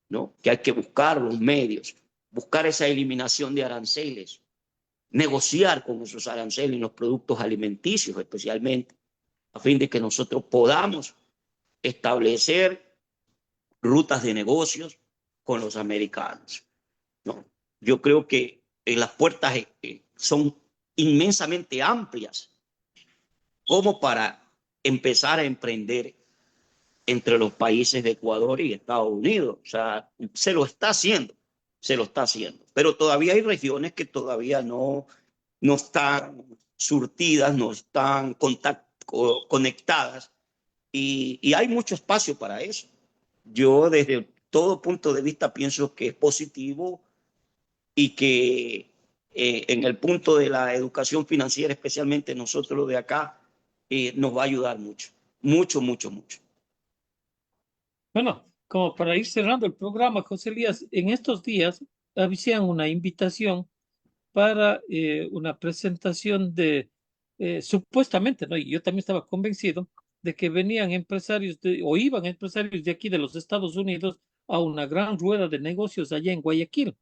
¿no? Que hay que buscar los medios, buscar esa eliminación de aranceles, negociar con esos aranceles en los productos alimenticios especialmente, a fin de que nosotros podamos establecer rutas de negocios con los americanos, ¿no? Yo creo que las puertas son inmensamente amplias como para empezar a emprender entre los países de Ecuador y Estados Unidos. O sea, se lo está haciendo. Pero todavía hay regiones que todavía no están surtidas, no están conectadas y hay mucho espacio para eso. Yo desde todo punto de vista pienso que es positivo y que en el punto de la educación financiera, especialmente nosotros de acá, nos va a ayudar mucho, mucho, mucho, mucho. Bueno, como para ir cerrando el programa, José Elías, en estos días hacían una invitación para una presentación de, supuestamente, ¿no? Y yo también estaba convencido de que venían empresarios o iban empresarios de aquí de los Estados Unidos a una gran rueda de negocios allá en Guayaquil.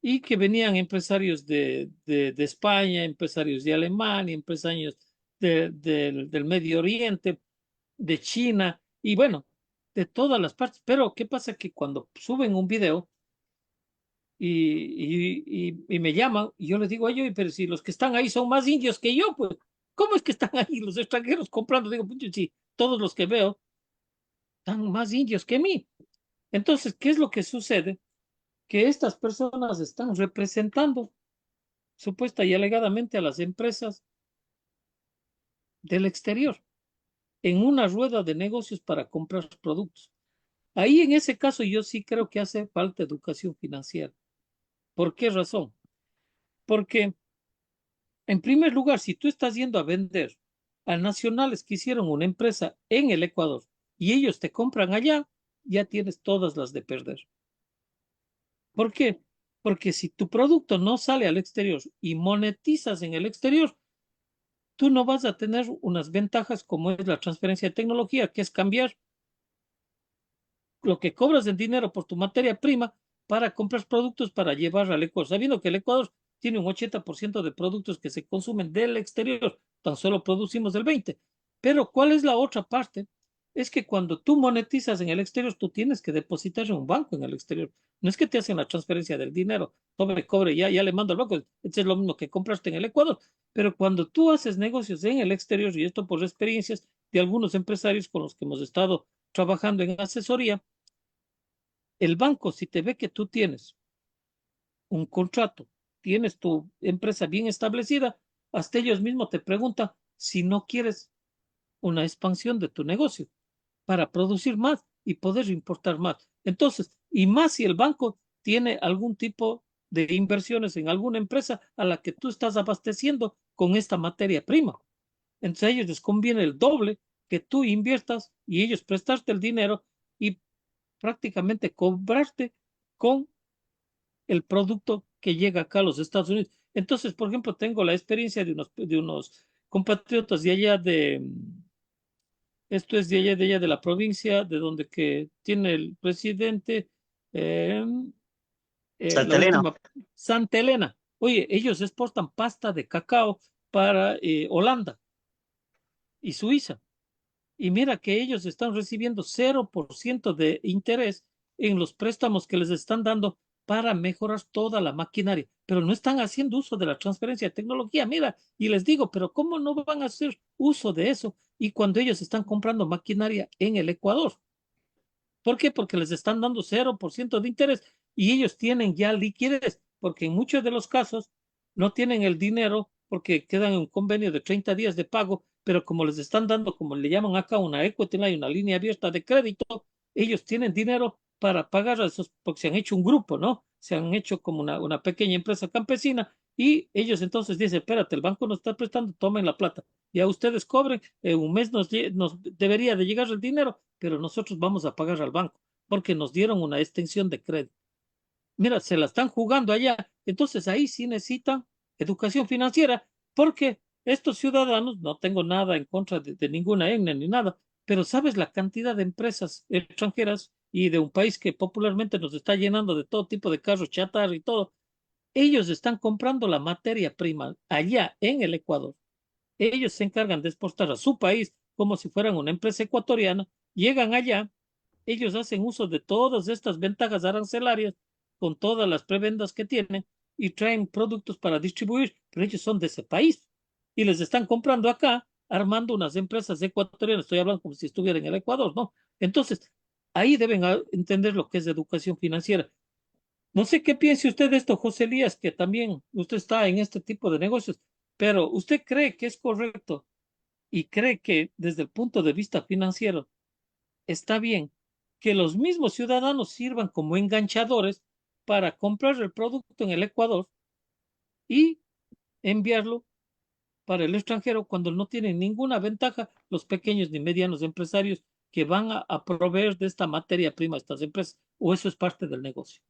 y que venían empresarios de España, empresarios de Alemania, empresarios del Medio Oriente, de China y bueno, de todas las partes. Pero ¿qué pasa? Que cuando suben un video y me llaman, y yo les digo, oye, pero si los que están ahí son más indios que yo, pues, ¿cómo es que están ahí los extranjeros comprando? Digo, pues, sí, todos los que veo están más indios que mí. Entonces, ¿qué es lo que sucede? Que estas personas están representando supuesta y alegadamente a las empresas del exterior en una rueda de negocios para comprar productos. Ahí en ese caso yo sí creo que hace falta educación financiera. ¿Por qué razón? Porque en primer lugar, si tú estás yendo a vender a nacionales que hicieron una empresa en el Ecuador y ellos te compran allá, ya tienes todas las de perder. ¿Por qué? Porque si tu producto no sale al exterior y monetizas en el exterior, tú no vas a tener unas ventajas como es la transferencia de tecnología, que es cambiar lo que cobras en dinero por tu materia prima para comprar productos para llevar al Ecuador, sabiendo que el Ecuador tiene un 80% de productos que se consumen del exterior, tan solo producimos el 20%. Pero ¿cuál es la otra parte? Es que cuando tú monetizas en el exterior, tú tienes que depositar en un banco en el exterior. No es que te hacen la transferencia del dinero, tome, cobre, ya le mando al banco. Esto es lo mismo que compraste en el Ecuador. Pero cuando tú haces negocios en el exterior, y esto por experiencias de algunos empresarios con los que hemos estado trabajando en asesoría, el banco, si te ve que tú tienes un contrato, tienes tu empresa bien establecida, hasta ellos mismos te preguntan si no quieres una expansión de tu negocio para producir más y poder importar más. Entonces, y más si el banco tiene algún tipo de inversiones en alguna empresa a la que tú estás abasteciendo con esta materia prima. Entonces a ellos les conviene el doble que tú inviertas y ellos prestarte el dinero y prácticamente cobrarte con el producto que llega acá a los Estados Unidos. Entonces, por ejemplo, tengo la experiencia de unos compatriotas de allá esto es de allá de la provincia, de donde que tiene el presidente, eh, la Santa Elena. última, Santa Elena. Oye, ellos exportan pasta de cacao para Holanda y Suiza. Y mira que ellos están recibiendo 0% de interés en los préstamos que les están dando para mejorar toda la maquinaria, pero no están haciendo uso de la transferencia de tecnología. Mira, y les digo, pero ¿cómo no van a hacer uso de eso? Y cuando ellos están comprando maquinaria en el Ecuador, ¿por qué? Porque les están dando 0% de interés y ellos tienen ya liquidez, porque en muchos de los casos no tienen el dinero porque quedan en un convenio de 30 días de pago, pero como les están dando, como le llaman acá, una equity line, una línea abierta de crédito, ellos tienen dinero para pagar a esos, porque se han hecho un grupo, ¿no? Se han hecho como una pequeña empresa campesina y ellos entonces dicen, espérate, el banco nos está prestando, tomen la plata. Ya ustedes cobren, un mes nos debería de llegar el dinero, pero nosotros vamos a pagar al banco porque nos dieron una extensión de crédito. Mira, se la están jugando allá. Entonces ahí sí necesitan educación financiera porque estos ciudadanos, no tengo nada en contra de ninguna etnia ni nada, pero sabes la cantidad de empresas extranjeras y de un país que popularmente nos está llenando de todo tipo de carros chatarra y todo, ellos están comprando la materia prima allá en el Ecuador. Ellos se encargan de exportar a su país como si fueran una empresa ecuatoriana, llegan allá, ellos hacen uso de todas estas ventajas arancelarias con todas las prebendas que tienen y traen productos para distribuir, pero ellos son de ese país y les están comprando acá, armando unas empresas ecuatorianas. Estoy hablando como si estuviera en el Ecuador, ¿no? Entonces, ahí deben entender lo que es educación financiera. No sé qué piense usted de esto, José Elías, que también usted está en este tipo de negocios, pero ¿usted cree que es correcto y cree que desde el punto de vista financiero está bien que los mismos ciudadanos sirvan como enganchadores para comprar el producto en el Ecuador y enviarlo para el extranjero cuando no tienen ninguna ventaja los pequeños ni medianos empresarios que van a proveer de esta materia prima a estas empresas? ¿O eso es parte del negocio?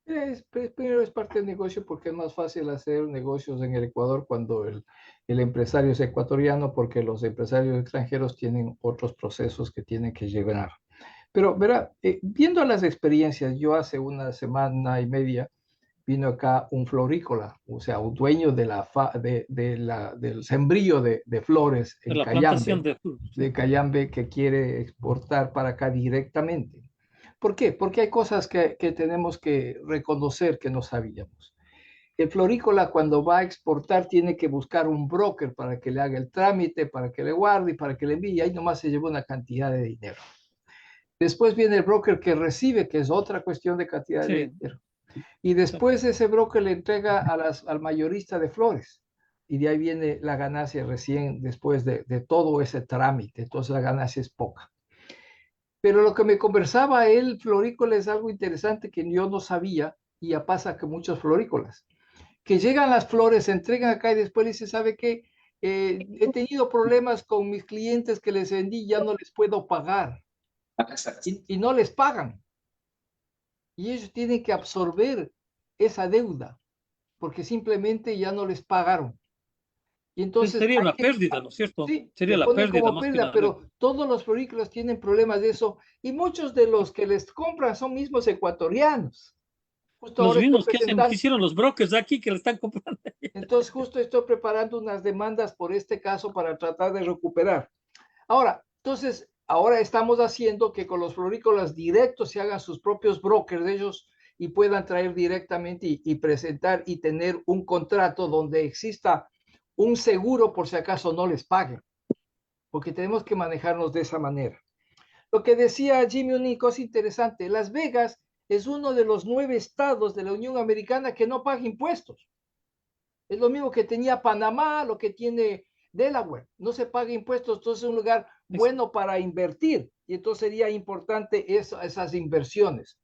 Primero es parte del negocio porque es más fácil hacer negocios en el Ecuador cuando el empresario es ecuatoriano porque los empresarios extranjeros tienen otros procesos que tienen que llevar. Pero verá, viendo las experiencias, yo hace una semana y media vino acá un florícola, o sea, un dueño de del sembrío de flores De en la plantación Cayambe, de sí. que quiere exportar para acá directamente. ¿Por qué? Porque hay cosas que tenemos que reconocer que no sabíamos. El florícola cuando va a exportar tiene que buscar un broker para que le haga el trámite, para que le guarde y para que le envíe. Ahí nomás se lleva una cantidad de dinero. Después viene el broker que recibe, que es otra cuestión de cantidad de Sí, dinero. Y después ese broker le entrega al mayorista de flores. Y de ahí viene la ganancia recién después de todo ese trámite. Entonces la ganancia es poca. Pero lo que me conversaba el florícola es algo interesante que yo no sabía y ya pasa que muchos florícolas, que llegan las flores, se entregan acá y después dice, ¿sabe qué? He tenido problemas con mis clientes que les vendí, ya no les puedo pagar y no les pagan. Y ellos tienen que absorber esa deuda porque simplemente ya no les pagaron. Y pues entonces sería hay una que, pérdida, ¿no es cierto? sí, Sería le la ponen pérdida como más que pérdida, una deuda. pero todos los florícolas tienen problemas de eso y muchos de los que les compran son mismos ecuatorianos. Justo Los ahora estoy mismos que presentando, hicieron los brokers aquí que le están comprando. entonces justo estoy preparando unas demandas por este caso para tratar de recuperar. Ahora, entonces, ahora estamos haciendo que con los florícolas directos se hagan sus propios brokers de ellos y puedan traer directamente y presentar y tener un contrato donde exista un seguro por si acaso no les paguen, porque tenemos que manejarnos de esa manera. Lo que decía Jimmy Unico es interesante. Las Vegas es uno de los 9 estados de la Unión Americana que no paga impuestos. Es lo mismo que tenía Panamá, lo que tiene Delaware. No se paga impuestos, entonces es un lugar bueno para invertir. Y entonces sería importante esas inversiones.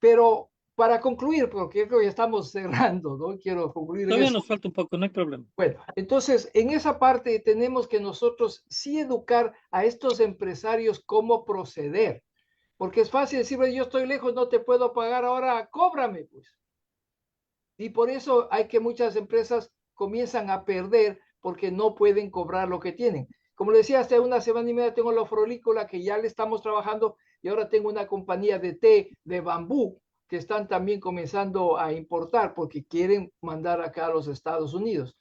Pero para concluir, porque creo que ya estamos cerrando, ¿no? Quiero concluir en Todavía eso. nos falta un poco, no hay problema. Bueno, entonces en esa parte tenemos que nosotros sí educar a estos empresarios cómo proceder. Porque es fácil decir, yo estoy lejos, no te puedo pagar, ahora cóbrame, pues. Y por eso hay que muchas empresas comienzan a perder porque no pueden cobrar lo que tienen. Como le decía, hace una semana y media tengo la Frolícola que ya le estamos trabajando y ahora tengo una compañía de té de bambú que están también comenzando a importar porque quieren mandar acá a los Estados Unidos.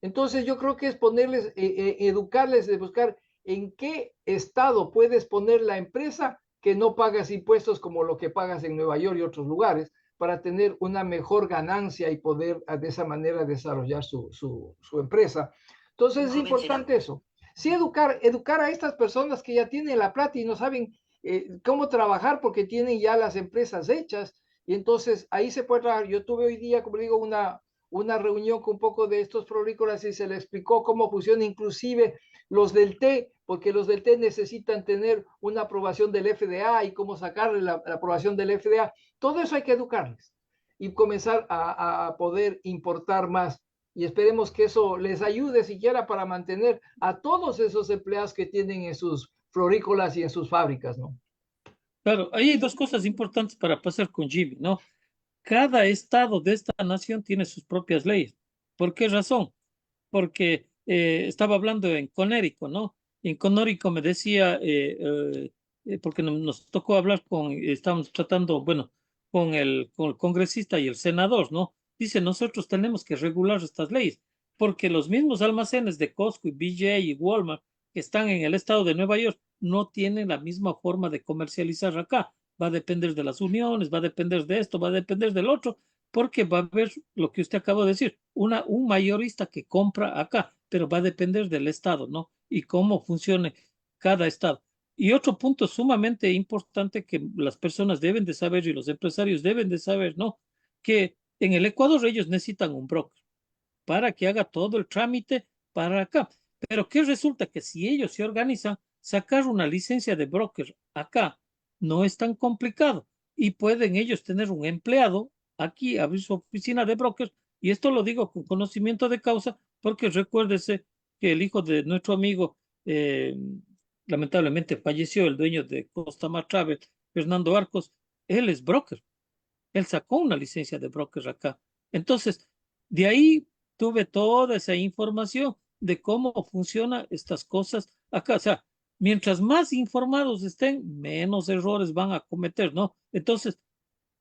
Entonces yo creo que es ponerles, educarles, de buscar en qué estado puedes poner la empresa que no pagas impuestos como lo que pagas en Nueva York y otros lugares para tener una mejor ganancia y poder de esa manera desarrollar su empresa. Entonces es importante eso. Sí, educar a estas personas que ya tienen la plata y no saben cómo trabajar porque tienen ya las empresas hechas y entonces ahí se puede trabajar. Yo tuve hoy día, como digo, una reunión con un poco de estos florícolas y se le explicó cómo funciona inclusive los del té, porque los del té necesitan tener una aprobación del FDA y cómo sacarle la aprobación del FDA. Todo eso hay que educarles y comenzar a poder importar más. Y esperemos que eso les ayude siquiera para mantener a todos esos empleados que tienen en sus florícolas y en sus fábricas, ¿no? Claro, ahí hay dos cosas importantes para pasar con Jimmy, ¿no? Cada estado de esta nación tiene sus propias leyes. ¿Por qué razón? Porque estaba hablando en Conérico, ¿no? En Conérico me decía, porque nos tocó hablar estamos tratando, bueno, con el congresista y el senador, ¿no? Dice, nosotros tenemos que regular estas leyes, porque los mismos almacenes de Costco y BJ y Walmart que están en el estado de Nueva York no tienen la misma forma de comercializar acá. Va a depender de las uniones, va a depender de esto, va a depender del otro, porque va a haber lo que usted acaba de decir, un mayorista que compra acá, pero va a depender del estado, ¿no? Y cómo funcione cada estado. Y otro punto sumamente importante que las personas deben de saber y los empresarios deben de saber, ¿no? Que en el Ecuador ellos necesitan un broker para que haga todo el trámite para acá. Pero ¿qué resulta? Que si ellos se organizan, sacar una licencia de broker acá no es tan complicado y pueden ellos tener un empleado aquí, abrir su oficina de brokers. Y esto lo digo con conocimiento de causa porque recuérdese que el hijo de nuestro amigo lamentablemente falleció, el dueño de Costa Mar Travel, Fernando Arcos. Él es broker, él sacó una licencia de broker acá. Entonces, de ahí tuve toda esa información de cómo funcionan estas cosas acá. O sea, mientras más informados estén, menos errores van a cometer, ¿no? Entonces,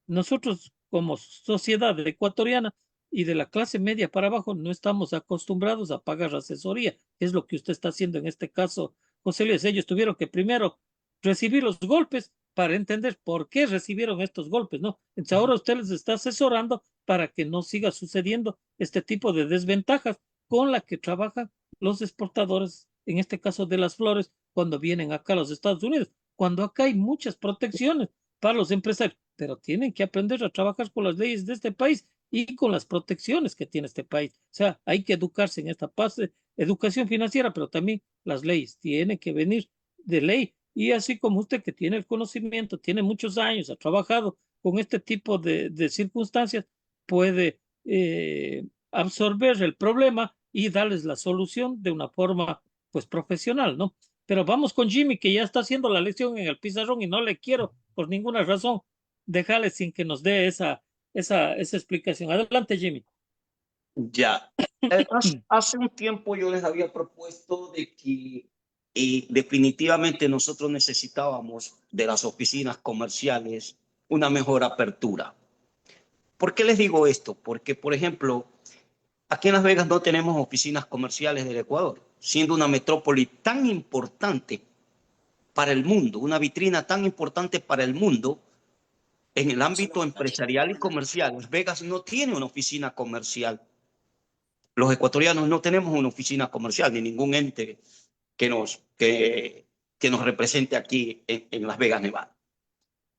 nosotros como sociedad ecuatoriana y de la clase media para abajo no estamos acostumbrados a pagar asesoría. Es lo que usted está haciendo en este caso, José Luis. Ellos tuvieron que primero recibir los golpes para entender por qué recibieron estos golpes, ¿no? Entonces ahora usted les está asesorando para que no siga sucediendo este tipo de desventajas con la que trabajan los exportadores, en este caso de las flores, cuando vienen acá a los Estados Unidos, cuando acá hay muchas protecciones para los empresarios, pero tienen que aprender a trabajar con las leyes de este país y con las protecciones que tiene este país. O sea, hay que educarse en esta parte, educación financiera, pero también las leyes tienen que venir de ley. Y así como usted que tiene el conocimiento, tiene muchos años, ha trabajado con este tipo de circunstancias, puede absorber el problema y darles la solución de una forma pues profesional, ¿no? Pero vamos con Jimmy, que ya está haciendo la lección en el pizarrón y no le quiero por ninguna razón dejarle sin que nos dé esa explicación. Adelante, Jimmy. Ya. Hace un tiempo yo les había propuesto de que definitivamente nosotros necesitábamos de las oficinas comerciales una mejor apertura. ¿Por qué les digo esto? Porque, por ejemplo, aquí en Las Vegas no tenemos oficinas comerciales del Ecuador, siendo una metrópoli tan importante para el mundo, una vitrina tan importante para el mundo en el ámbito empresarial y comercial. Las Vegas no tiene una oficina comercial. Los ecuatorianos no tenemos una oficina comercial ni ningún ente que nos represente aquí en Las Vegas, Nevada,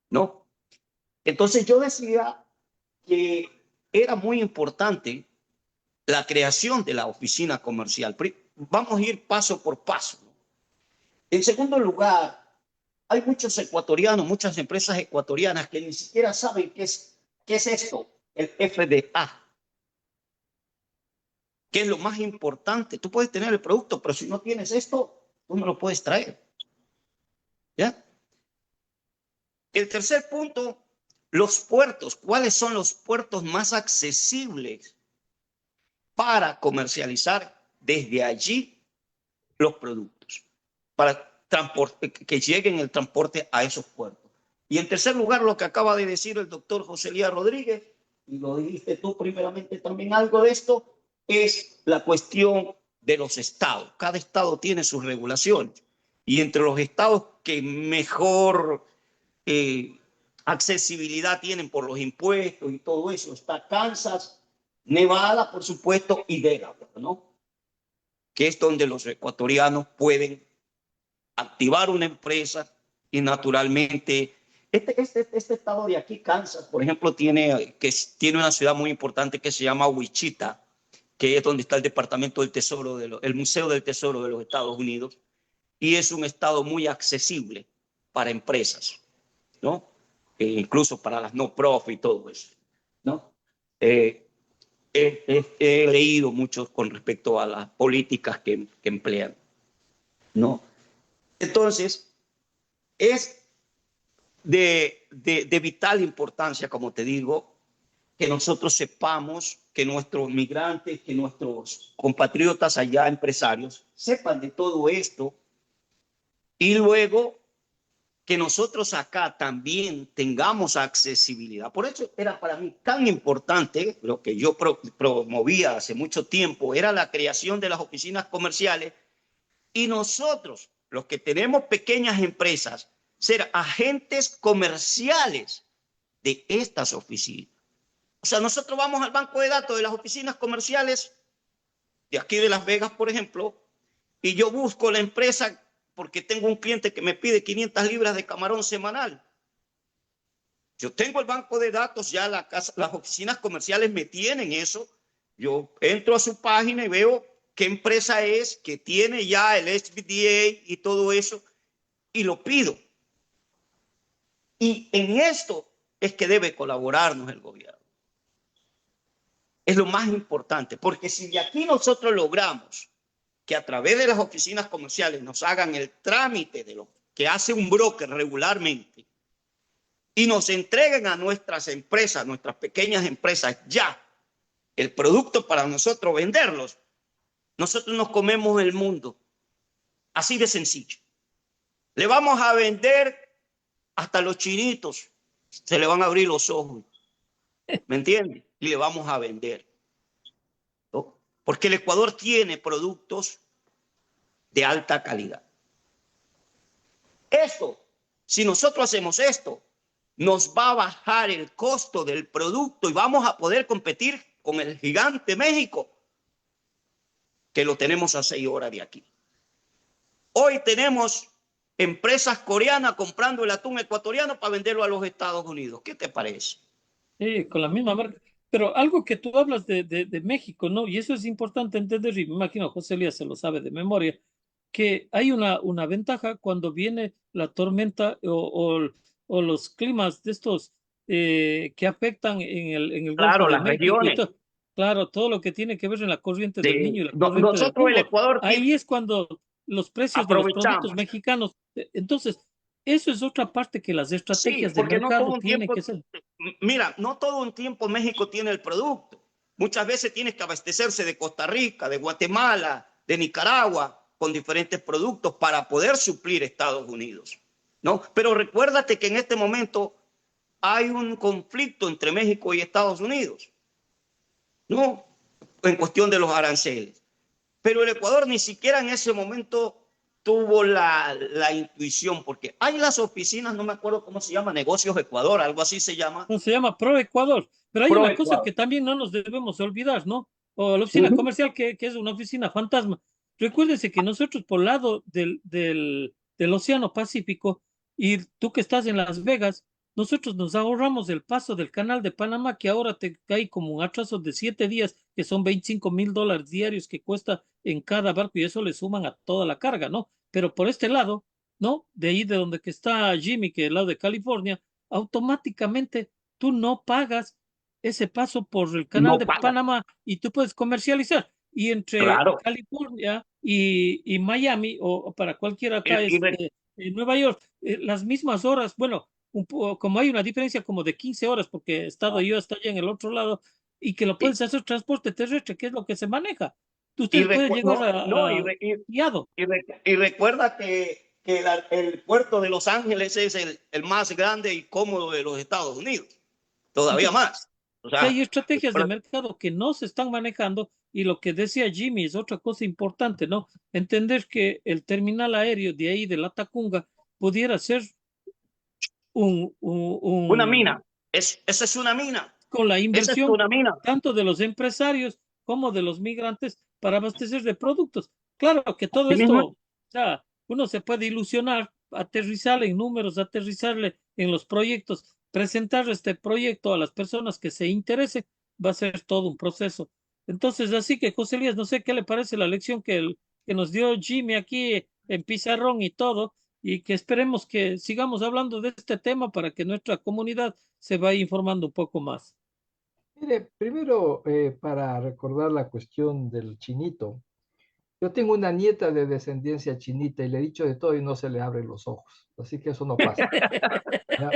¿no? Entonces yo decía que era muy importante la creación de la oficina comercial. Vamos a ir paso por paso. En segundo lugar, hay muchos ecuatorianos, muchas empresas ecuatorianas que ni siquiera saben qué es esto, el FDA. ¿Qué es lo más importante? Tú puedes tener el producto, pero si no tienes esto, tú no lo puedes traer. ¿Ya? El tercer punto, los puertos. ¿Cuáles son los puertos más accesibles para comercializar desde allí los productos? Para que lleguen el transporte a esos puertos. Y en tercer lugar, lo que acaba de decir el doctor José Elías Rodríguez, y lo dijiste tú primeramente también algo de esto, es la cuestión de los estados. Cada estado tiene sus regulaciones. Y entre los estados que mejor accesibilidad tienen por los impuestos y todo eso está Kansas, Nevada, por supuesto, y Delaware, ¿no? Que es donde los ecuatorianos pueden activar una empresa y naturalmente este estado de aquí, Kansas, por ejemplo, tiene una ciudad muy importante que se llama Wichita, que es donde está el Departamento del Tesoro, el Museo del Tesoro de los Estados Unidos, y es un estado muy accesible para empresas, ¿no? Incluso para las no profit y todo eso, ¿no? He leído mucho con respecto a las políticas que emplean, ¿no? Entonces, es de vital importancia, como te digo, que nosotros sepamos, que nuestros migrantes, que nuestros compatriotas allá, empresarios, sepan de todo esto y luego que nosotros acá también tengamos accesibilidad. Por eso era para mí tan importante, lo que yo promovía hace mucho tiempo, era la creación de las oficinas comerciales y nosotros, los que tenemos pequeñas empresas, ser agentes comerciales de estas oficinas. O sea, nosotros vamos al banco de datos de las oficinas comerciales de aquí de Las Vegas, por ejemplo, y yo busco la empresa porque tengo un cliente que me pide 500 libras de camarón semanal. Yo tengo el banco de datos, ya las oficinas comerciales me tienen eso. Yo entro a su página y veo qué empresa es, que tiene ya el SBDA y todo eso, y lo pido. Y en esto es que debe colaborarnos el gobierno. Es lo más importante, porque si de aquí nosotros logramos que a través de las oficinas comerciales nos hagan el trámite de lo que hace un broker regularmente y nos entreguen a nuestras empresas, nuestras pequeñas empresas ya el producto para nosotros venderlos, nosotros nos comemos el mundo. Así de sencillo. Le vamos a vender hasta los chinitos, se le van a abrir los ojos. ¿me entiendes? Y le vamos a vender, ¿no? Porque el Ecuador tiene productos de alta calidad. Esto, si nosotros hacemos esto, nos va a bajar el costo del producto y vamos a poder competir con el gigante México, que lo tenemos a 6 horas de aquí. Hoy tenemos empresas coreanas comprando el atún ecuatoriano para venderlo a los Estados Unidos. ¿Qué te parece? Sí, con la misma marca. Pero algo que tú hablas de México, ¿no? Y eso es importante entender, y me imagino José Elías se lo sabe de memoria, que hay una ventaja cuando viene la tormenta o los climas de estos que afectan en el Golfo Claro, de las México y regiones. todo. Claro, todo lo que tiene que ver en la corriente del De, Niño y la corriente del nosotros, el Congo. Ecuador, Ahí es cuando los precios de los productos aprovechamos. mexicanos. Entonces, eso es otra parte que las Sí, estrategias de porque no todo mercado un tienen tiempo, que ser. mira, no todo un tiempo México tiene el producto. Muchas veces tienes que abastecerse de Costa Rica, de Guatemala, de Nicaragua, con diferentes productos para poder suplir Estados Unidos, ¿no? Pero recuérdate que en este momento hay un conflicto entre México y Estados Unidos, ¿no? En cuestión de los aranceles. Pero el Ecuador ni siquiera en ese momento tuvo la intuición, porque hay las oficinas, no me acuerdo cómo se llama, Negocios Ecuador, algo así se llama. No se llama Pro Ecuador, pero hay Pro una cosa Ecuador. que también no nos debemos olvidar, ¿no? O la oficina Uh-huh. comercial que es una oficina fantasma. Recuérdese que nosotros por el lado del Océano Pacífico y tú que estás en Las Vegas, nosotros nos ahorramos el paso del canal de Panamá que ahora te cae como un atraso de 7 días, que son $25,000 diarios que cuesta en cada barco y eso le suman a toda la carga, ¿no? Pero por este lado, ¿no? De ahí de donde que está Jimmy, que es el lado de California, automáticamente tú no pagas ese paso por el canal No de paga. Panamá y tú puedes comercializar. Y entre Claro. California y Miami o para cualquiera acá Y, y, en Nueva York, las mismas horas, bueno, como hay una diferencia como de 15 horas porque he estado yo hasta allá en el otro lado y que lo y, puedes hacer transporte terrestre, que es lo que se maneja. y Ustedes pueden llegar no, no, guiado. y recuerda que el puerto de Los Ángeles es el más grande y cómodo de los Estados Unidos. Todavía Entonces, más. O sí, sea, hay estrategias de mercado que no se están manejando y lo que decía Jimmy es otra cosa importante, ¿no? Entender que el terminal aéreo de ahí de la Tacunga pudiera ser una mina. Esa es una mina. con la Esa es inversión una mina. tanto de los empresarios como de los migrantes para abastecer de productos. Claro que todo ¿Sí mismo? esto, o sea, uno se puede ilusionar, aterrizarle en números, aterrizarle en los proyectos, presentar este proyecto a las personas que se interesen, va a ser todo un proceso. Entonces, así que, José Elías, no sé qué le parece la lección que nos dio Jimmy aquí en Pizarrón y todo, y que esperemos que sigamos hablando de este tema para que nuestra comunidad se vaya informando un poco más. Mire, primero, para recordar la cuestión del chinito, yo tengo una nieta de descendencia chinita y le he dicho de todo y no se le abren los ojos, así que eso no pasa. ¿Ya?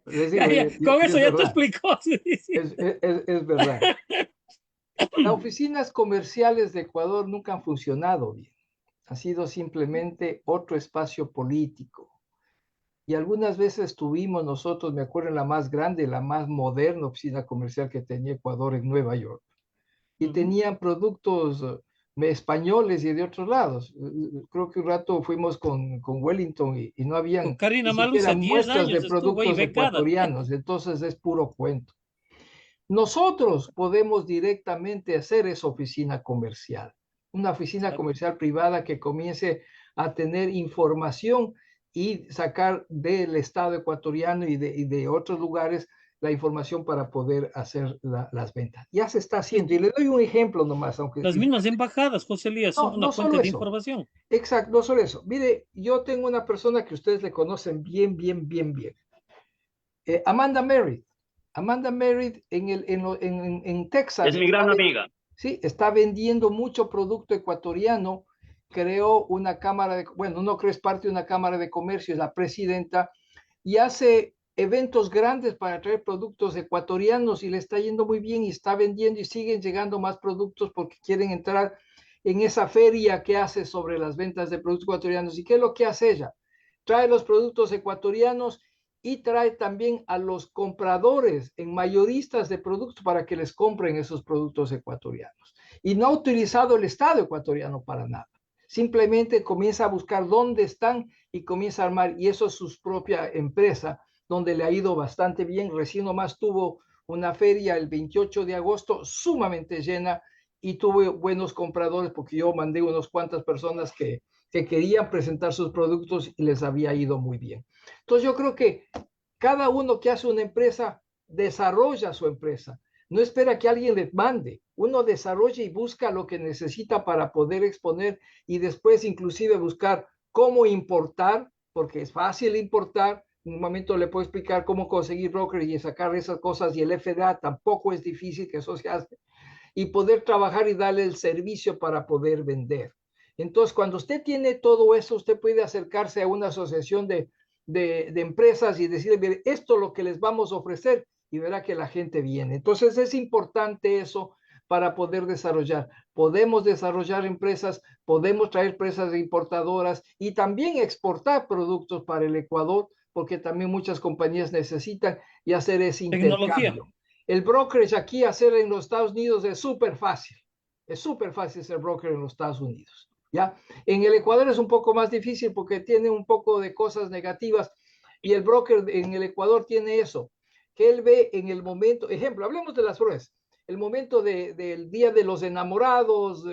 Les digo, Con y eso es ya te verdad, explicó. Sí, sí. es verdad. Las oficinas comerciales de Ecuador nunca han funcionado bien. Ha sido simplemente otro espacio político. Y algunas veces tuvimos nosotros, me acuerdo, en la más grande, la más moderna oficina comercial que tenía Ecuador en Nueva York. Y tenían productos españoles y de otros lados. Creo que un rato fuimos con Wellington y no Con habían ni Karina siquiera Maluza, 10 muestras de años estuvo ahí productos becada. ecuatorianos. Entonces es puro cuento. Nosotros podemos directamente hacer esa oficina comercial, una oficina comercial privada que comience a tener información y sacar del Estado ecuatoriano y de otros lugares la información para poder hacer las ventas. Ya se está haciendo. Y le doy un ejemplo nomás, aunque Las mismas embajadas, José Elías, son no, una no fuente solo de eso. información. Exacto, no solo eso. Mire, yo tengo una persona que ustedes le conocen bien, bien, bien, bien. Amanda Merritt. Amanda Merritt en Texas Es mi gran amiga. sí, está vendiendo mucho producto ecuatoriano. Creó una cámara de, bueno, no creo es parte de una cámara de comercio, es la presidenta, y hace eventos grandes para traer productos ecuatorianos y le está yendo muy bien y está vendiendo y siguen llegando más productos porque quieren entrar en esa feria que hace sobre las ventas de productos ecuatorianos. ¿Y qué es lo que hace ella? Trae los productos ecuatorianos y trae también a los compradores en mayoristas de productos para que les compren esos productos ecuatorianos. Y no ha utilizado el Estado ecuatoriano para nada. Simplemente comienza a buscar dónde están y comienza a armar, y eso es su propia empresa, donde le ha ido bastante bien. Recién nomás tuvo una feria el 28 de agosto sumamente llena y tuve buenos compradores porque yo mandé unas cuantas personas que querían presentar sus productos y les había ido muy bien. Entonces yo creo que cada uno que hace una empresa desarrolla su empresa. No espera que alguien le mande. Uno desarrolla y busca lo que necesita para poder exponer y después inclusive buscar cómo importar, porque es fácil importar. En un momento le puedo explicar cómo conseguir broker y sacar esas cosas, y el FDA tampoco es difícil, que eso se hace, y poder trabajar y darle el servicio para poder vender. Entonces, cuando usted tiene todo eso, usted puede acercarse a una asociación de empresas y decirle, esto es lo que les vamos a ofrecer, y verá que la gente viene. Entonces, es importante eso para poder desarrollar. Podemos desarrollar empresas, podemos traer empresas importadoras y también exportar productos para el Ecuador, porque también muchas compañías necesitan y hacer ese Tecnología. intercambio. El brokerage aquí hacer en los Estados Unidos es súper fácil. Es súper fácil ser broker en los Estados Unidos. ¿Ya? En el Ecuador es un poco más difícil porque tiene un poco de cosas negativas, y el broker en el Ecuador tiene eso, que él ve en el momento, ejemplo, hablemos de las flores, el momento del Día de los Enamorados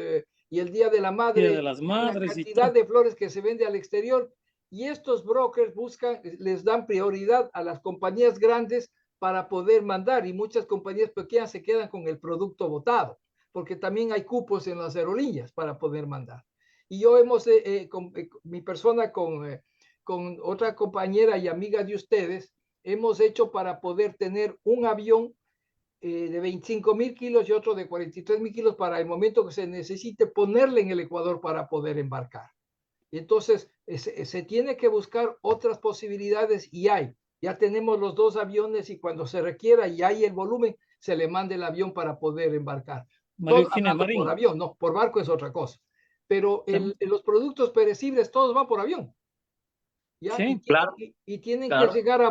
y el Día de la Día de Madre, las una Madres y cantidad todo. de flores que se vende al exterior, y estos brokers buscan, les dan prioridad a las compañías grandes para poder mandar, y muchas compañías pequeñas se quedan con el producto botado, porque también hay cupos en las aerolíneas para poder mandar. Y yo mi persona con otra compañera y amiga de ustedes, hemos hecho para poder tener un avión de 25,000 kilos y otro de 43,000 kilos para el momento que se necesite ponerle en el Ecuador para poder embarcar. Y entonces se tiene que buscar otras posibilidades, y hay. Ya tenemos los dos aviones, y cuando se requiera y hay el volumen, se le manda el avión para poder embarcar. María Todo Eugenia hablando por Marín. avión, no, por barco es otra cosa. Pero los productos perecibles todos van por avión. ¿Ya? Sí, Claro, Y tienen que claro. llegar a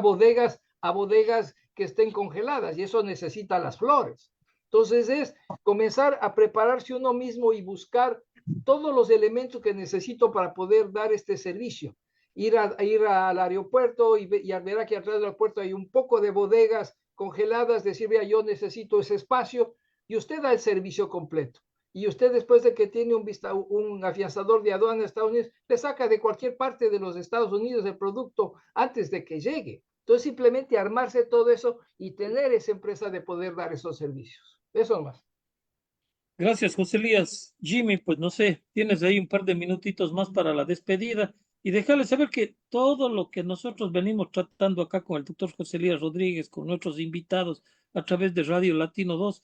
bodegas que estén congeladas, y eso necesita las flores. Entonces es comenzar a prepararse uno mismo y buscar todos los elementos que necesito para poder dar este servicio. Ir al aeropuerto y ver que atrás del aeropuerto hay un poco de bodegas congeladas, decir, vea, yo necesito ese espacio, y usted da el servicio completo. Y usted, después de que tiene un afianzador de aduana de Estados Unidos, le saca de cualquier parte de los Estados Unidos el producto antes de que llegue. Entonces, simplemente armarse todo eso y tener esa empresa de poder dar esos servicios. Eso más. gracias, José Elías. Jimmy, pues no sé, tienes ahí un par de minutitos más para la despedida y dejarle saber que todo lo que nosotros venimos tratando acá con el doctor José Elías Rodríguez, con nuestros invitados a través de Radio Latino 2,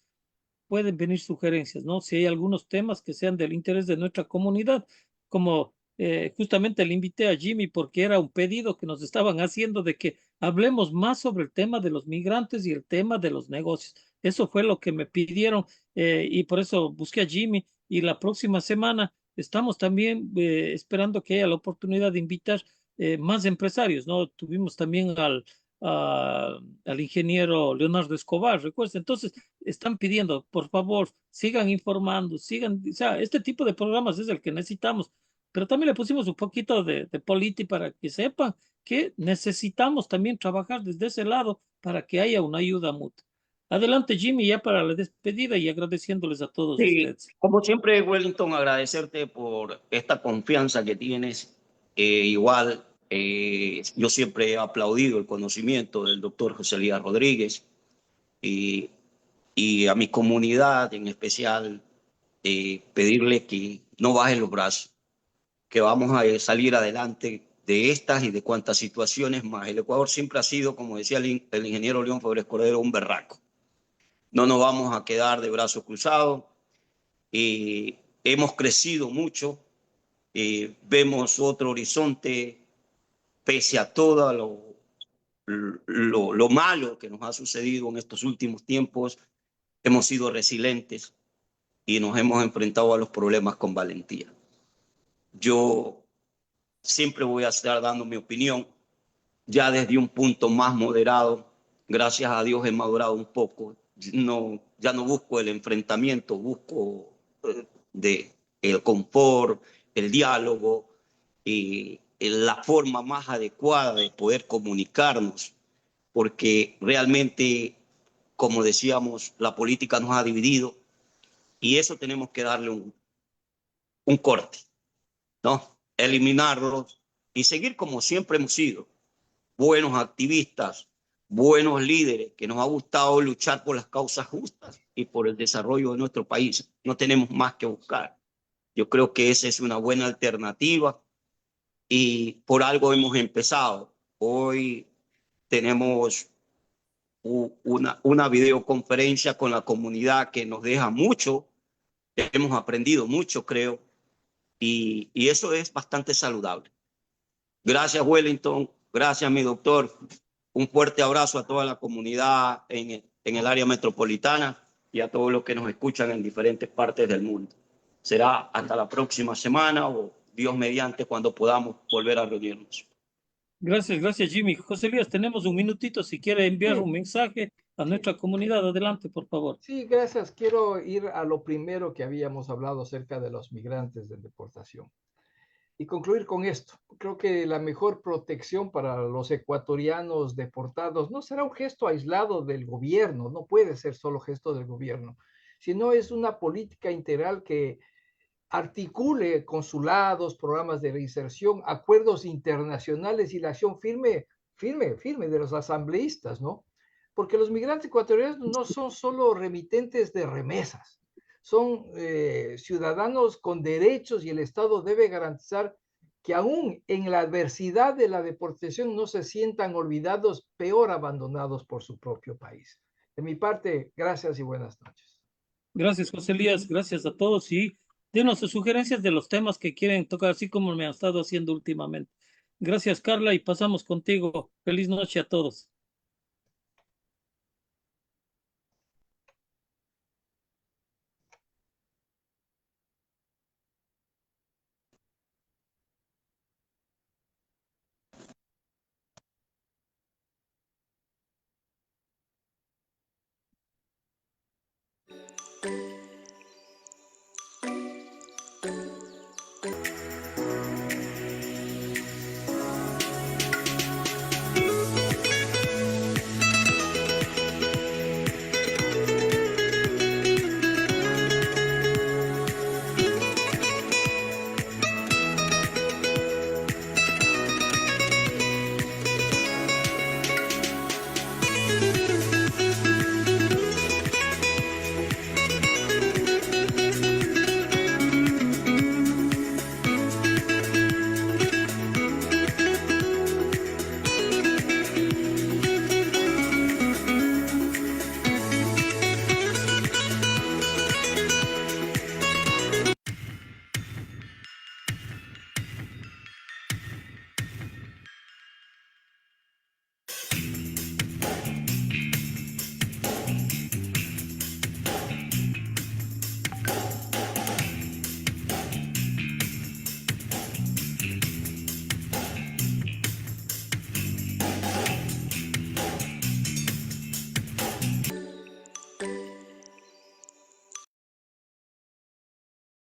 pueden venir sugerencias, ¿no? Si hay algunos temas que sean del interés de nuestra comunidad, como justamente le invité a Jimmy porque era un pedido que nos estaban haciendo de que hablemos más sobre el tema de los migrantes y el tema de los negocios. Eso fue lo que me pidieron y por eso busqué a Jimmy, y la próxima semana estamos también esperando que haya la oportunidad de invitar más empresarios, ¿no? Tuvimos también al ingeniero Leonardo Escobar, recuerda. Entonces, están pidiendo, por favor, sigan informando, sigan, o sea, este tipo de programas es el que necesitamos, pero también le pusimos un poquito de política para que sepan que necesitamos también trabajar desde ese lado para que haya una ayuda mutua. Adelante, Jimmy, ya para la despedida y agradeciéndoles a todos Sí, ustedes. como siempre, Wellington, agradecerte por esta confianza que tienes. Igual, yo siempre he aplaudido el conocimiento del doctor José Elías Rodríguez, y, y a mi comunidad en especial, pedirle que no bajen los brazos, que vamos a salir adelante de estas y de cuantas situaciones más. El Ecuador siempre ha sido, como decía el ingeniero León Febres Cordero, un berraco. No nos vamos a quedar de brazos cruzados. Hemos crecido mucho, vemos otro horizonte pese a todo lo malo que nos ha sucedido en estos últimos tiempos. Hemos sido resilientes y nos hemos enfrentado a los problemas con valentía. Yo siempre voy a estar dando mi opinión, ya desde un punto más moderado. Gracias a Dios he madurado un poco. No, ya no busco el enfrentamiento, busco el confort, el diálogo y la forma más adecuada de poder comunicarnos, porque realmente, como decíamos, la política nos ha dividido y eso tenemos que darle un corte, ¿no? Eliminarlos y seguir como siempre hemos sido, buenos activistas, buenos líderes, que nos ha gustado luchar por las causas justas y por el desarrollo de nuestro país. No tenemos más que buscar. Yo creo que esa es una buena alternativa y por algo hemos empezado. Hoy tenemos una videoconferencia con la comunidad que nos deja mucho. Hemos aprendido mucho, creo, y eso es bastante saludable. Gracias, Wellington. Gracias, mi doctor. Un fuerte abrazo a toda la comunidad en el área metropolitana y a todos los que nos escuchan en diferentes partes del mundo. Será hasta la próxima semana o Dios mediante cuando podamos volver a reunirnos. Gracias, Jimmy. José Elías, tenemos un minutito. Si quiere enviar un mensaje a nuestra comunidad, adelante, por favor. Sí, gracias. Quiero ir a lo primero que habíamos hablado acerca de los migrantes de deportación y concluir con esto. Creo que la mejor protección para los ecuatorianos deportados no será un gesto aislado del gobierno, no puede ser solo gesto del gobierno, sino es una política integral que articule consulados, programas de reinserción, acuerdos internacionales y la acción firme de los asambleístas, ¿no? Porque los migrantes ecuatorianos no son solo remitentes de remesas, son ciudadanos con derechos y el Estado debe garantizar que aún en la adversidad de la deportación no se sientan olvidados, peor abandonados por su propio país. De mi parte, gracias y buenas noches. Gracias, José Elías. Gracias a todos y denos sus sugerencias de los temas que quieren tocar, así como me han estado haciendo últimamente. Gracias, Carla, y pasamos contigo. Feliz noche a todos.